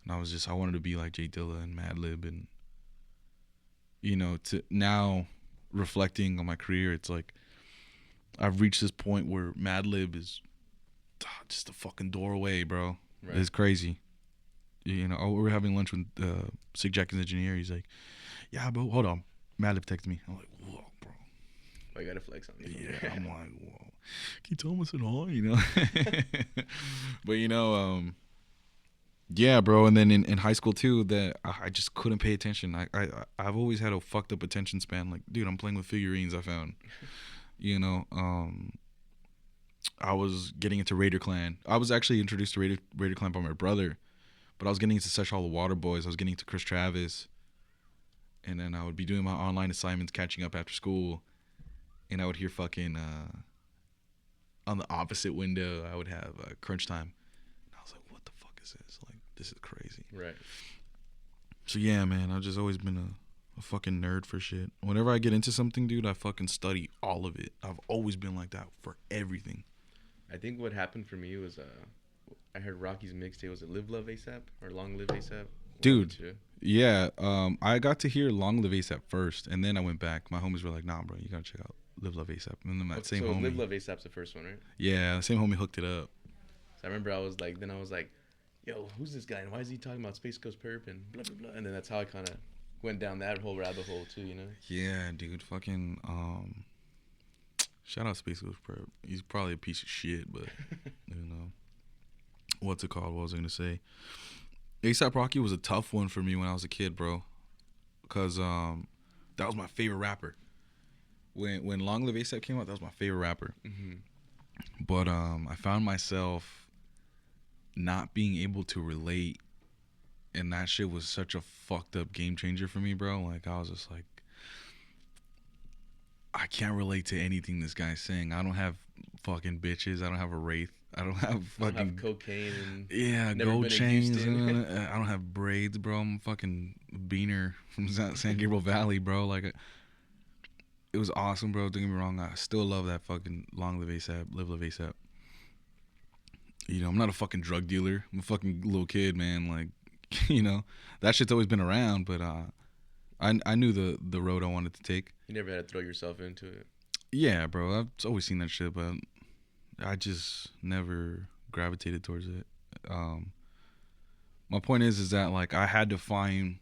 And I wanted to be like Jay Dilla and Madlib. And, you know, to now reflecting on my career, it's like I've reached this point where Madlib is just a fucking doorway, bro. Right. It's crazy. You know, we were having lunch with Sig Jack's engineer. He's like, yeah, bro, hold on. Madlib texted me. I'm like, whoa, bro. I gotta flex on you. Yeah, I'm like, whoa. Can you tell him what's it on, you know? But, you know, yeah, bro. And then in high school, too, that I just couldn't pay attention. I've always had a fucked up attention span. Like, dude, I'm playing with figurines I found. You know, I was getting into Raider Clan. I was actually introduced to Raider Clan by my brother. But I was getting into Sesh All the Water Boys. I was getting into Chris Travis. And then I would be doing my online assignments, catching up after school. And I would hear fucking, on the opposite window, I would have Crunch Time. And I was like, what the fuck is this? Like, this is crazy. Right. So yeah, man, I've just always been a fucking nerd for shit. Whenever I get into something, dude, I fucking study all of it. I've always been like that for everything. I think what happened for me was, I heard Rocky's mixtape. Was it Live Love ASAP or Long Live ASAP? Dude, yeah. I got to hear Long Live ASAP first, and then I went back. My homies were like, nah, bro, you gotta check out Live Love ASAP. And then same homie. Live Love ASAP's the first one, right? Yeah, the same homie hooked it up. So I remember I was like, yo, who's this guy? And why is he talking about Space Coast Perp and blah, blah, blah? And then that's how I kind of went down that whole rabbit hole, too, you know? Yeah, dude, fucking, shout out Space Coast Perp. He's probably a piece of shit, but, you know. What's it called? What was I gonna say? A$AP Rocky was a tough one for me when I was a kid, bro, because that was my favorite rapper. When Long Live A$AP came out, that was my favorite rapper. Mm-hmm. But I found myself not being able to relate, and that shit was such a fucked up game changer for me, bro. Like, I was just like, I can't relate to anything this guy's saying. I don't have fucking bitches. I don't have a wraith. I don't have fucking... I don't have cocaine and... gold chains. I don't have braids, bro. I'm a fucking beaner from San Gabriel Valley, bro. Like, it was awesome, bro. Don't get me wrong. I still love that fucking Long Live A$AP, Live Love A$AP. You know, I'm not a fucking drug dealer. I'm a fucking little kid, man. Like, you know, that shit's always been around, but I knew the road I wanted to take. You never had to throw yourself into it. Yeah, bro. I've always seen that shit, but I just never gravitated towards it. My point is that, like, I had to find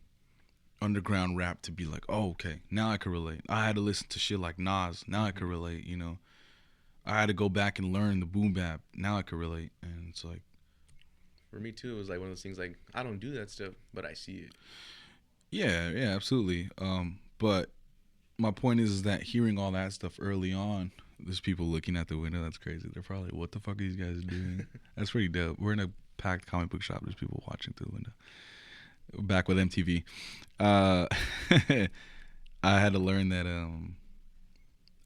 underground rap to be like, oh, okay, now I can relate. I had to listen to shit like Nas. Now I can relate, you know. I had to go back and learn the boom bap. Now I can relate. And it's like... For me, too, it was like one of those things like, I don't do that stuff, but I see it. Yeah, absolutely. But my point is that hearing all that stuff early on, there's people looking at the window. That's crazy. They're probably, what the fuck are these guys doing? That's pretty dope. We're in a packed comic book shop. There's people watching through the window. Back with MTV. I had to learn that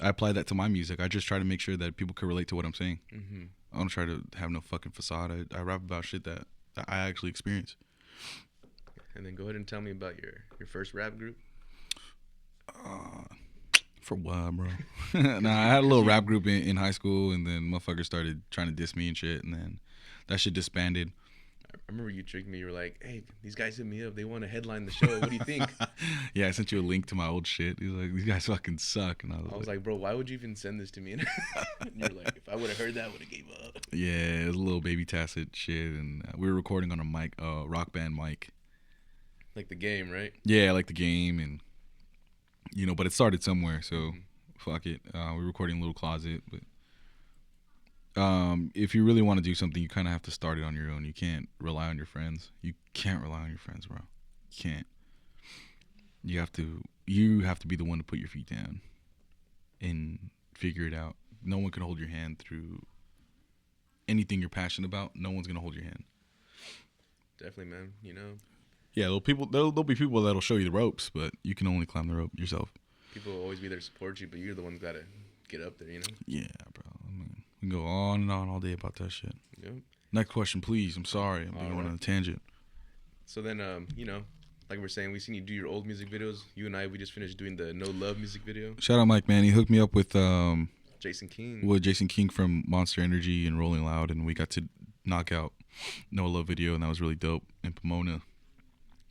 I apply that to my music. I just try to make sure that people can relate to what I'm saying. Mm-hmm. I don't try to have no fucking facade. I rap about shit that I actually experience. And then go ahead and tell me about your first rap group. For what, bro? Nah, I had a little rap group in high school, and then motherfuckers started trying to diss me and shit, and then that shit disbanded. I remember you tricked me. You were like, hey, these guys hit me up. They want to headline the show. What do you think? Yeah, I sent you a link to my old shit. He was like, these guys fucking suck. And I was like, bro, why would you even send this to me? And you're like, if I would have heard that, I would have gave up. Yeah, it was a little baby Tacet shit, and we were recording on a mic, Rock Band mic. Like the game, right? Yeah, like the game, and, you know, but it started somewhere, so fuck it. We're recording in a little closet, but if you really want to do something, you kind of have to start it on your own. You can't rely on your friends. You can't rely on your friends, bro. You can't. You have to be the one to put your feet down and figure it out. No one can hold your hand through anything you're passionate about. No one's gonna hold your hand. Definitely, man. You know. Yeah, there'll be people that'll show you the ropes, but you can only climb the rope yourself. People will always be there to support you, but you're the one who gotta get up there, you know? Yeah, bro. I mean, we can go on and on all day about that shit. Yep. Next question, please. I'm sorry. I'm All going right. on a tangent. So then, you know, like we're saying, we seen you do your old music videos. You and I, we just finished doing the No Love music video. Shout out Mike, man. He hooked me up with Jason King. Jason King from Monster Energy and Rolling Loud, and we got to knock out No Love video, and that was really dope in Pomona.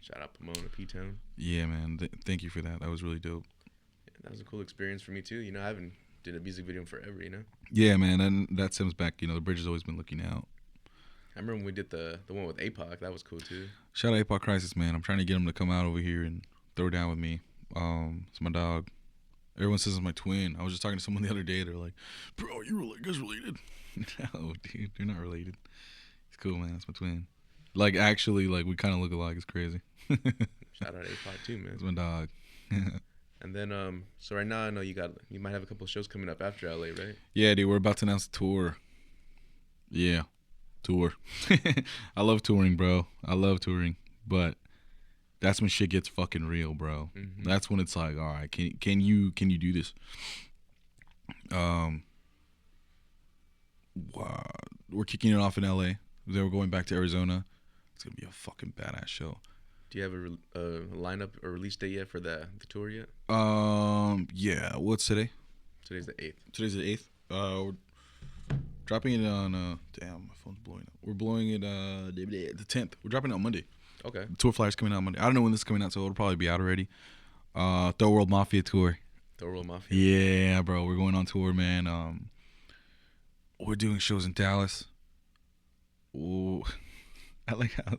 Shout out Pomona, P-Town. Yeah, man. Thank you for that. That was really dope. Yeah, that was a cool experience for me too. You know, I haven't did a music video in forever, you know? Yeah, man. And that stems back, the bridge has always been looking out. I remember when we did the one with APOC. That was cool too. Shout out APOC Crisis, man. I'm trying to get him to come out over here and throw down with me. It's my dog. Everyone says it's my twin. I was just talking to someone the other day. They're like, bro, you guys related? No, dude, they're not related. It's cool, man. It's my twin. Like, actually, like, we kind of look alike. It's crazy. Shout out APOC too, man. It's my dog. And then, so right now I know you might have a couple of shows coming up after LA, right? Yeah, dude, we're about to announce a tour. Yeah, tour. I love touring, bro. I love touring, but that's when shit gets fucking real, bro. Mm-hmm. That's when it's like, all right, can you do this? We're kicking it off in LA. Then we're going back to Arizona. It's gonna be a fucking badass show. Do you have a lineup or release date yet for the tour yet? Yeah. What's today? Today's the 8th. Today's the 8th. We're dropping it on. Damn, my phone's blowing up. We're blowing it the 10th. We're dropping it on Monday. Okay. The tour flyer's coming out Monday. I don't know when this is coming out, so it'll probably be out already. Third World Mafia tour. Third World Mafia. Yeah, bro. We're going on tour, man. We're doing shows in Dallas. Ooh. I like how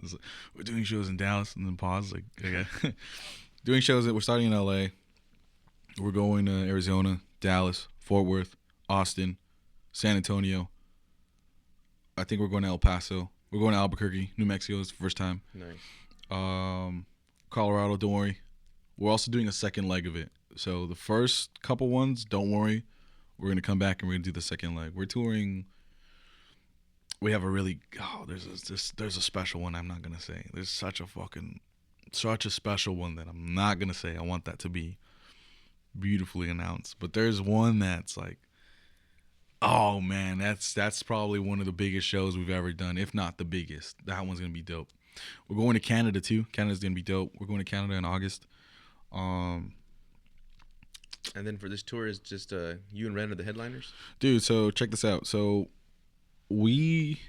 we're doing shows in Dallas and then pause. Like, okay. Doing shows that we're starting in LA. We're going to Arizona, Dallas, Fort Worth, Austin, San Antonio. I think we're going to El Paso. We're going to Albuquerque, New Mexico. It's the first time. Nice. Colorado, don't worry. We're also doing a second leg of it. So the first couple ones, don't worry. We're going to come back and we're going to do the second leg. We're touring. We have a really there's a special one I'm not gonna say. There's such a special one that I'm not gonna say. I want that to be beautifully announced. But there's one that's like, oh man, that's probably one of the biggest shows we've ever done, if not the biggest. That one's gonna be dope. We're going to Canada too. Canada's gonna be dope. We're going to Canada in August. And then for this tour is just you and Ren are the headliners? Dude, so check this out. So we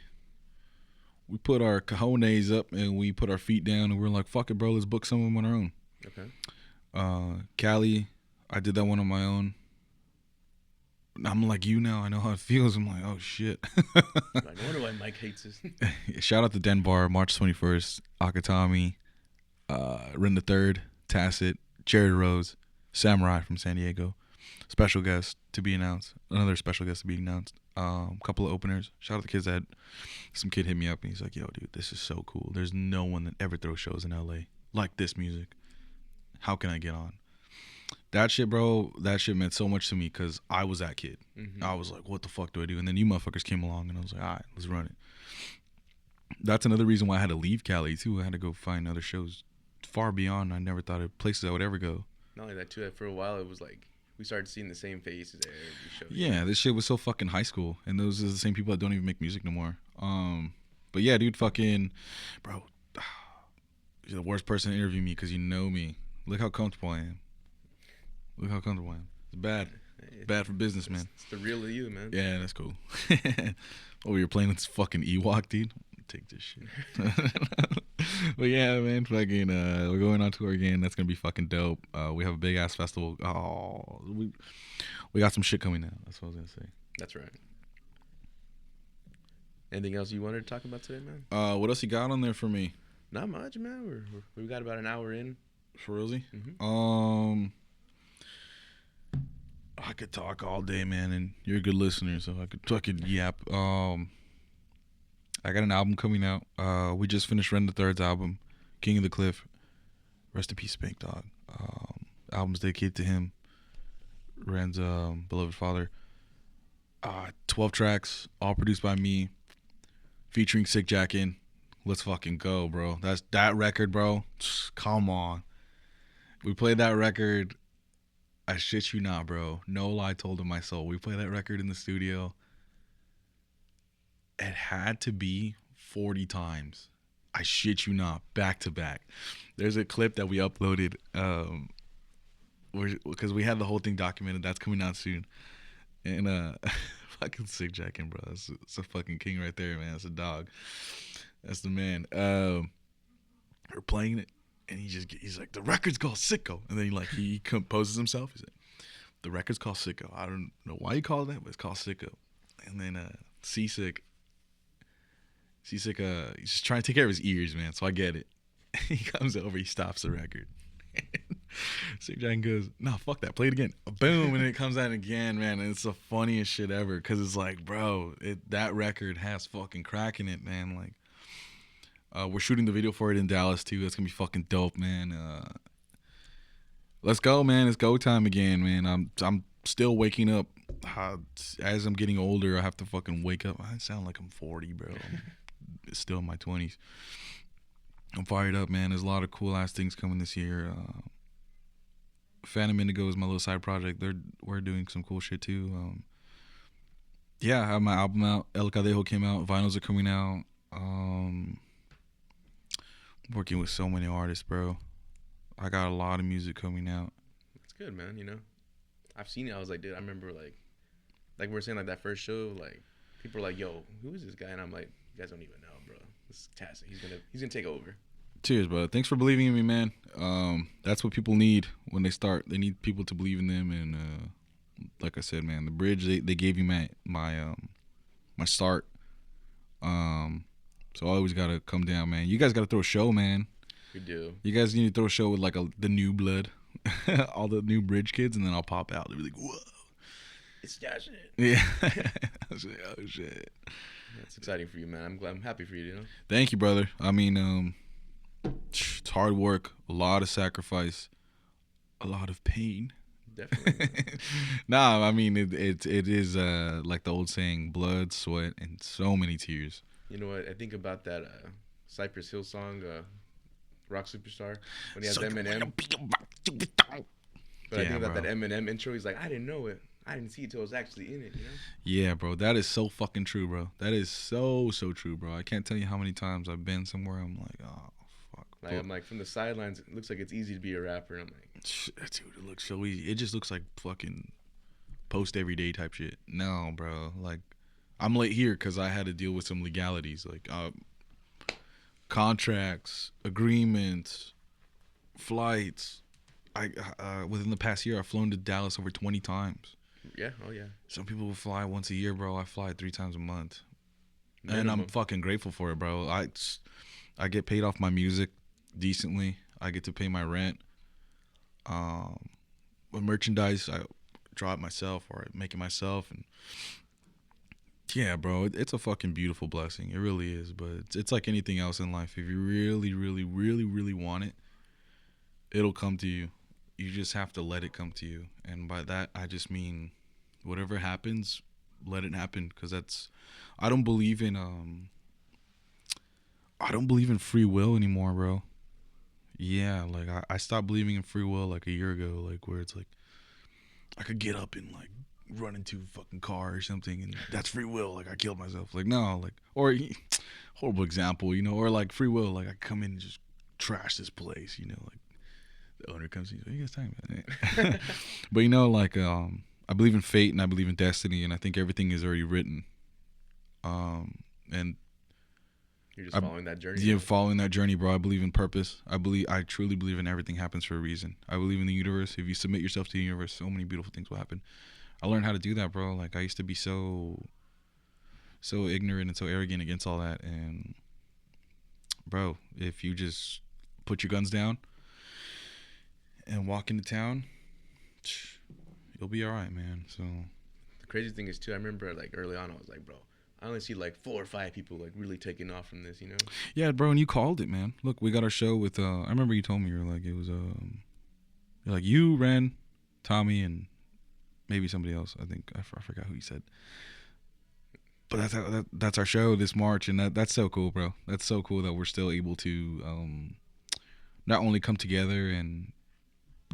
put our cojones up and we put our feet down and we're like, fuck it, bro, let's book some of them on our own. Okay. Cali, I did that one on my own. I'm like you now. I know how it feels. I'm like, oh shit. I wonder why Mike hates this. Shout out to Denbar, March 21st, Akatami, Ren the Third, Tacet, Jared Rose, Samurai from San Diego. Special guest to be announced. Another special guest to be announced. Couple of openers. Shout out to the kids that some kid hit me up and he's like, yo, dude, this is so cool. There's no one that ever throws shows in LA like this music. How can I get on? That shit, bro, that shit meant so much to me because I was that kid. Mm-hmm. I was like, what the fuck do I do? And then you motherfuckers came along and I was like, all right, let's run it. That's another reason why I had to leave Cali too. I had to go find other shows far beyond. I never thought of places I would ever go. Not only that too, for a while it was like we started seeing the same faces every show. Yeah, this shit was so fucking high school, and those are the same people that don't even make music no more. But yeah, dude, fucking, bro, you're the worst person to interview me because you know me. Look how comfortable I am. Look how comfortable I am. It's bad. It's bad for business, man. It's the real of you, man. Yeah, that's cool. Oh, you're playing with this fucking Ewok, dude? Take this shit. But yeah, man, fucking, we're going on tour again. That's gonna be fucking dope. We have a big ass festival. Oh, we got some shit coming out. That's what I was gonna say. That's right. Anything else you wanted to talk about today, man? What else you got on there for me? Not much, man. We got about an hour in. For realsy? Mm-hmm. I could talk all day, man, and you're a good listener, so I could yap. I got an album coming out. We just finished Ren the Third's album, King of the Cliff. Rest in peace, Spank Dog. Album's dedicated to him, Ren's beloved father. 12 tracks, all produced by me, featuring Sick Jackin. Let's fucking go, bro. That's that record, bro. Come on. We played that record I shit you not, bro. No lie told of my soul. We played that record in the studio. It had to be 40 times. I shit you not, back to back. There's a clip that we uploaded, because we had the whole thing documented. That's coming out soon. And fucking sick jacking, bro. It's a fucking king right there, man. It's a dog. That's the man. We're playing it, and he's like, the record's called Sicko, and then he composes himself. He's like, the record's called Sicko. I don't know why you call it that, but it's called Sicko. And then Seasick, he's just trying to take care of his ears, man. So I get it. He comes over, he stops the record. Sick Jack goes, no, fuck that, play it again. Boom, and it comes out again, man. And it's the funniest shit ever, because it's like, bro, that record has fucking crack in it, man. Like, we're shooting the video for it in Dallas too. That's gonna be fucking dope, man. Let's go, man. It's go time again, man. I'm still waking up. As I'm getting older, I have to fucking wake up. I sound like I'm 40, bro. I'm still in my 20s. I'm fired up, man. There's a lot of cool ass things coming this year. Phantom Indigo is my little side project. We're doing some cool shit too. Yeah, I have my album out. El Cadejo came out. Vinyls are coming out. Working with so many artists, bro. I got a lot of music coming out. It's good, man. You know, I've seen it. I was like, dude, I remember like we were saying, like that first show, like people are like, yo, who is this guy? And I'm like, you guys don't even know, bro. This is Tacet. He's gonna take over. Cheers, bro. Thanks for believing in me, man. That's what people need when they start. They need people to believe in them, and like I said, man, the bridge they gave you my start. So I always gotta come down, man. You guys gotta throw a show, man. We do. You guys need to throw a show with like the new blood, all the new bridge kids, and then I'll pop out. They'll be like, whoa, it's that shit. Yeah. I was like, oh shit. That's exciting for you, man. I'm happy for you, you know. Thank you, brother. I mean, it's hard work, a lot of sacrifice, a lot of pain. Definitely. Nah, I mean it is like the old saying, blood, sweat, and so many tears. You know what? I think about that Cypress Hill song, Rock Superstar, when he has Eminem. But I think about that Eminem intro. He's like, I didn't know it. I didn't see it till I was actually in it, you know? Yeah, bro. That is so fucking true, bro. That is so true, bro. I can't tell you how many times I've been somewhere. I'm like, oh, fuck. Like, I'm like, from the sidelines, it looks like it's easy to be a rapper. I'm like, dude, it looks so easy. It just looks like fucking post everyday type shit. No, bro. Like, I'm late here because I had to deal with some legalities. Like, contracts, agreements, flights. Within the past year, I've flown to Dallas over 20 times. Yeah, oh yeah. Some people will fly once a year, bro. I fly 3 times a month. Minimum. And I'm fucking grateful for it, bro. I get paid off my music decently. I get to pay my rent. With merchandise, I draw it myself or I make it myself. And yeah, bro, it's a fucking beautiful blessing. It really is. But it's like anything else in life. If you really, really, really, really want it, it'll come to you. You just have to let it come to you. And by that, I just mean whatever happens, let it happen. Because I don't believe in free will anymore, bro. Yeah, like I stopped believing in free will like a year ago, like where it's like I could get up and like run into a fucking car or something and that's free will, like I killed myself. Like no, like, or horrible example, you know, or like free will, like I come in and just trash this place, you know, like the owner comes in, what are you guys talking about? But you know, like I believe in fate and I believe in destiny, and I think everything is already written. And you're just following that journey. Yeah, following that journey, bro. I believe in purpose. I truly believe in everything happens for a reason. I believe in the universe. If you submit yourself to the universe, so many beautiful things will happen. I learned how to do that, bro. Like I used to be so ignorant and so arrogant against all that. And bro, if you just put your guns down and walk into town, you'll be all right, man. So the crazy thing is too, I remember like early on, I was like, bro, I only see like 4 or 5 people like really taking off from this, you know? Yeah, bro, and you called it, man. Look, we got our show with I remember you told me you're like it was you're like you, Ren, Tommy, and maybe somebody else. I think I forgot who you said. But that's our show this March, and that's so cool, bro. That's so cool that we're still able to not only come together and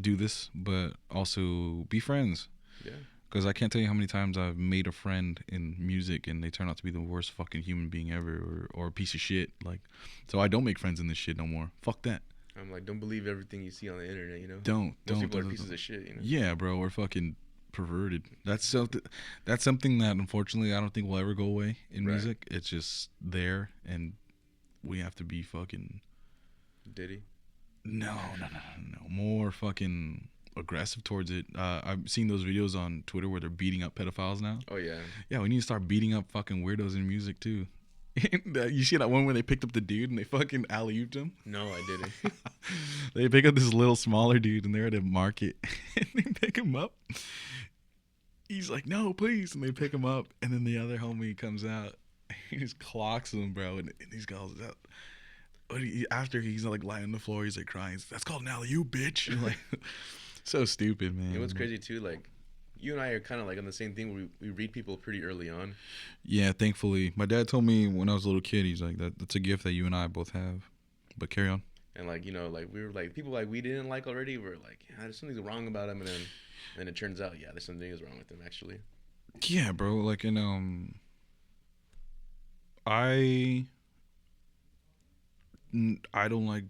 do this, but also be friends. Yeah. Because I can't tell you how many times I've made a friend in music and they turn out to be the worst fucking human being ever, or a piece of shit. Like, so I don't make friends in this shit no more. Fuck that. I'm like, don't believe everything you see on the internet, you know? Don't. Most people are pieces of shit, you know? Yeah, bro, we're fucking perverted. That's something that unfortunately I don't think will ever go away in music. It's just there, and we have to be fucking. Diddy? No. More fucking aggressive towards it. I've seen those videos on Twitter where they're beating up pedophiles now. Oh yeah. Yeah, we need to start beating up fucking weirdos in music too. You see that one where they picked up the dude and they fucking alley-ooped him? No, I didn't. They pick up this little smaller dude and they're at a market and they pick him up. He's like, no, please. And they pick him up. And then the other homie comes out. He just clocks him, bro. And these guys out. But after he's like lying on the floor, he's like crying. That's called an alley-oop, bitch. And like, so stupid, man. You know what's crazy too? Like, you and I are kind of like on the same thing where we read people pretty early on. Yeah, thankfully. My dad told me when I was a little kid, he's like, that's a gift that you and I both have. But carry on. And like, you know, like we were like people like we didn't like already. We're like, yeah, there's something wrong about him, and then it turns out, yeah, there's something is wrong with him actually. Yeah, bro. Like, and I don't like.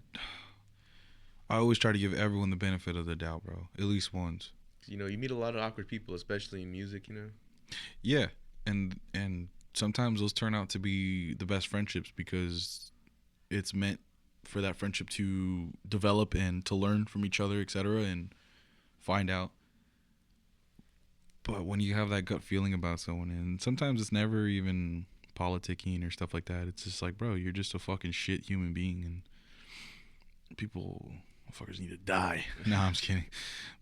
I always try to give everyone the benefit of the doubt, bro. At least once. You know, you meet a lot of awkward people, especially in music. You know. Yeah, and sometimes those turn out to be the best friendships because it's meant for that friendship to develop and to learn from each other, etc., and find out. But when you have that gut feeling about someone, and sometimes it's never even politicking or stuff like that, it's just like, bro, you're just a fucking shit human being, and people, fuckers need to die. No, I'm just kidding.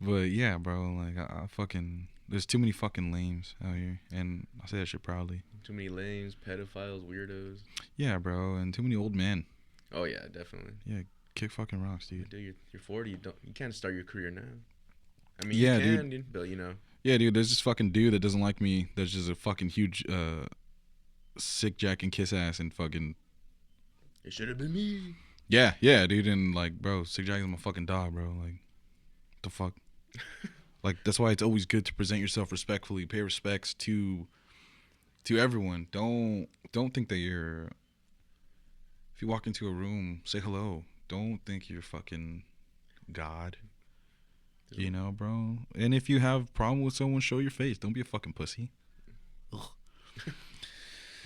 But yeah, bro, like I fucking, there's too many fucking lames out here, and I say that shit proudly. Too many lames, pedophiles, weirdos. Yeah, bro, and too many old men. Oh yeah, definitely. Yeah, kick fucking rocks, dude. Dude, you're 40. You can't start your career now. I mean, yeah, you can, dude. But you know. Yeah, dude. There's this fucking dude that doesn't like me. There's just a fucking huge, sick jack and kiss ass and fucking. It should have been me. Yeah, dude. And like, bro, sick jack is my fucking dog, bro. Like, the fuck. Like, that's why it's always good to present yourself respectfully. Pay respects to everyone. Don't think that you're. If you walk into a room, say hello. Don't think you're fucking God. You know, bro. And if you have a problem with someone, show your face. Don't be a fucking pussy. Ugh.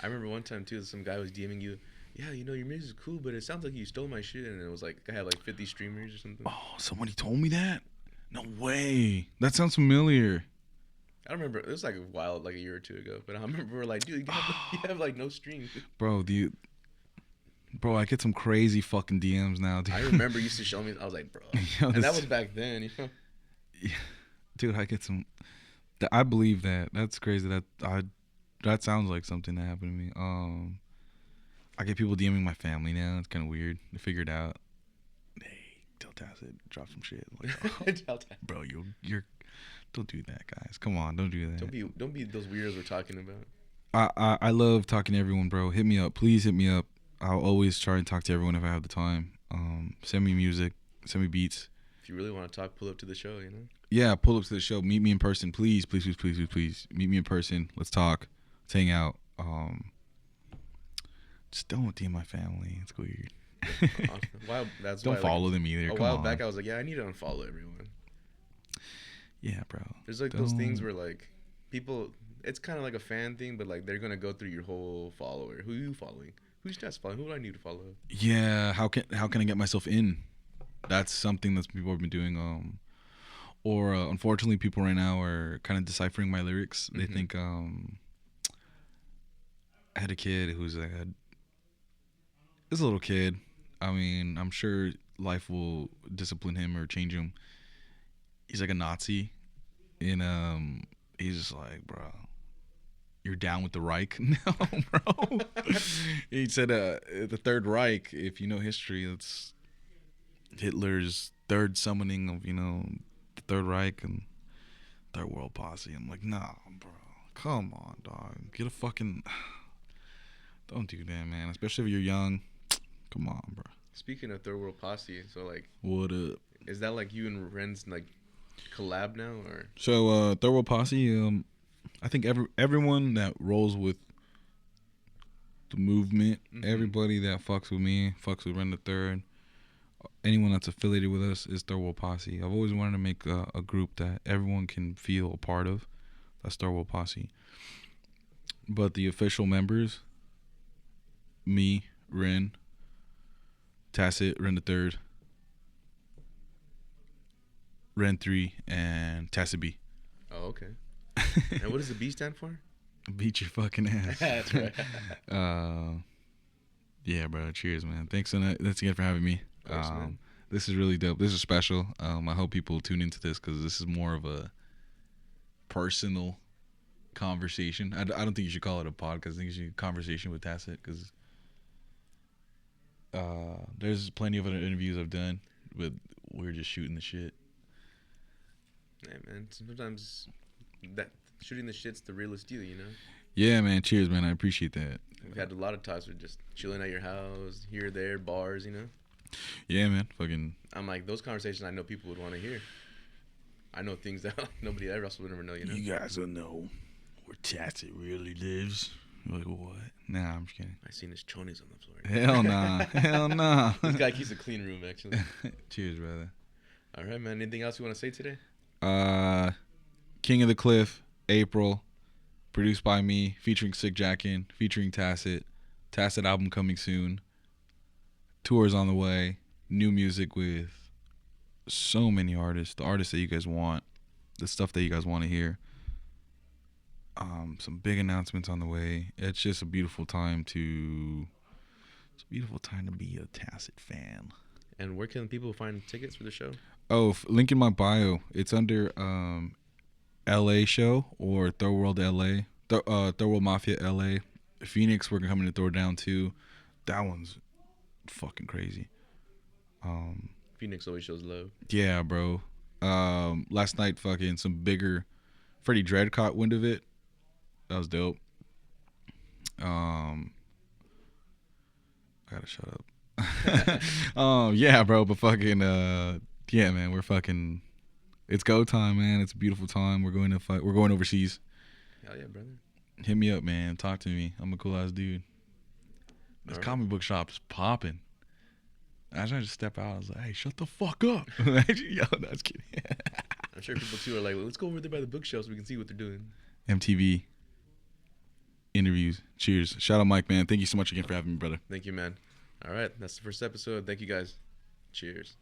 I remember one time too, some guy was DMing you. Yeah, you know, your music's cool, but it sounds like you stole my shit. And it was like, I had like 50 streamers or something. Oh, somebody told me that? No way. That sounds familiar. I don't remember. It was like a while, like a year or two ago. But I remember we were like, dude, you have like no streams. Bro, Bro, I get some crazy fucking DMs now, dude. I remember you used to show me. I was like, bro. Yo, and that was back then, you know? Yeah. Dude, I get some. I believe that. That's crazy. That sounds like something that happened to me. I get people DMing my family now. It's kind of weird. They figured out. Hey, tell Tacet, drop some shit. Like, oh, bro, you're. Don't do that, guys. Come on, don't do that. Don't be those weirdos we're talking about. I love talking to everyone, bro. Hit me up, please. Hit me up. I'll always try and talk to everyone if I have the time. Send me music, send me beats. If you really want to talk, pull up to the show, you know? Yeah, pull up to the show. Meet me in person, please. Meet me in person. Let's talk. Let's hang out. Just don't DM my family. It's weird. Awesome. Don't follow them either. A while back, I was like, yeah, I need to unfollow everyone. Yeah, bro. There's like those things where like people, it's kind of like a fan thing, but like they're gonna go through your whole follower. Who are you following? Who's just following? Who do I need to follow? Yeah, how can I get myself in? That's something that people have been doing. Or unfortunately, people right now are kind of deciphering my lyrics. They think I had a kid who's a little kid. I mean, I'm sure life will discipline him or change him. He's like a Nazi, and he's just like, bro, you're down with the Reich? No, bro. He said the Third Reich, if you know history, it's Hitler's third summoning of, you know, the Third Reich and Third World Posse. I'm like, nah, bro. Come on, dog. Get a fucking... Don't do that, man. Especially if you're young. Come on, bro. Speaking of Third World Posse, so like... What up? Is that like you and Ren's like collab now, or? So Third World Posse, I think everyone that rolls with the movement, everybody that fucks with me, fucks with Ren the Third, anyone that's affiliated with us is Third World Posse. I've always wanted to make a group that everyone can feel a part of. That's Third World Posse. But the official members, me, Ren, Tacet, Ren the Third, Ren 3, and Tacet B. Oh, okay. And what does the B stand for? Beat your fucking ass. That's right. Yeah, bro. Cheers, man. Thanks again for having me. Of course, man. This is really dope. This is special. I hope people tune into this because this is more of a personal conversation. I don't think you should call it a podcast. I think you should conversation with Tacet because there's plenty of other interviews I've done, but we're just shooting the shit. Yeah, man. Sometimes that shooting the shit's the realest deal, you know? Yeah, man. Cheers, man. I appreciate that. We've had a lot of talks with just chilling at your house, here, there, bars, you know? Yeah, man. Fucking. I'm like, those conversations I know people would want to hear. I know things that nobody else would ever know, you know? You guys will know where Tacet really lives. You're like, what? Nah, I'm just kidding. I seen his chonies on the floor. Hell nah. Hell nah. This guy keeps a clean room, actually. Cheers, brother. All right, man. Anything else you want to say today? King of the Cliff, April, produced by me, featuring Sick Jackin, featuring Tacet. Tacet album coming soon. Tours on the way. New music with so many artists. The artists that you guys want. The stuff that you guys want to hear. Some big announcements on the way. It's just a beautiful time to be a Tacet fan. And where can people find tickets for the show? Oh, link in my bio. It's under LA show or Third World LA. Third World Mafia LA. Phoenix, we're coming to throw down too. That one's fucking crazy. Phoenix always shows love. Yeah, bro. Last night, fucking some bigger Freddie Dredd caught wind of it. That was dope. I gotta shut up. Yeah, bro, but fucking yeah, man, we're fucking. It's go time, man. It's a beautiful time. We're going to fight. We're going overseas. Hell yeah, brother. Hit me up, man. Talk to me. I'm a cool ass dude. This comic book shop is popping. I was trying to step out. I was like, hey, shut the fuck up. Yo, that's kidding. I'm sure people too are like, well, let's go over there by the bookshelf so we can see what they're doing. MTV interviews. Cheers. Shout out Mike, man. Thank you so much again for having me, brother. Thank you, man. All right. That's the first episode. Thank you, guys. Cheers.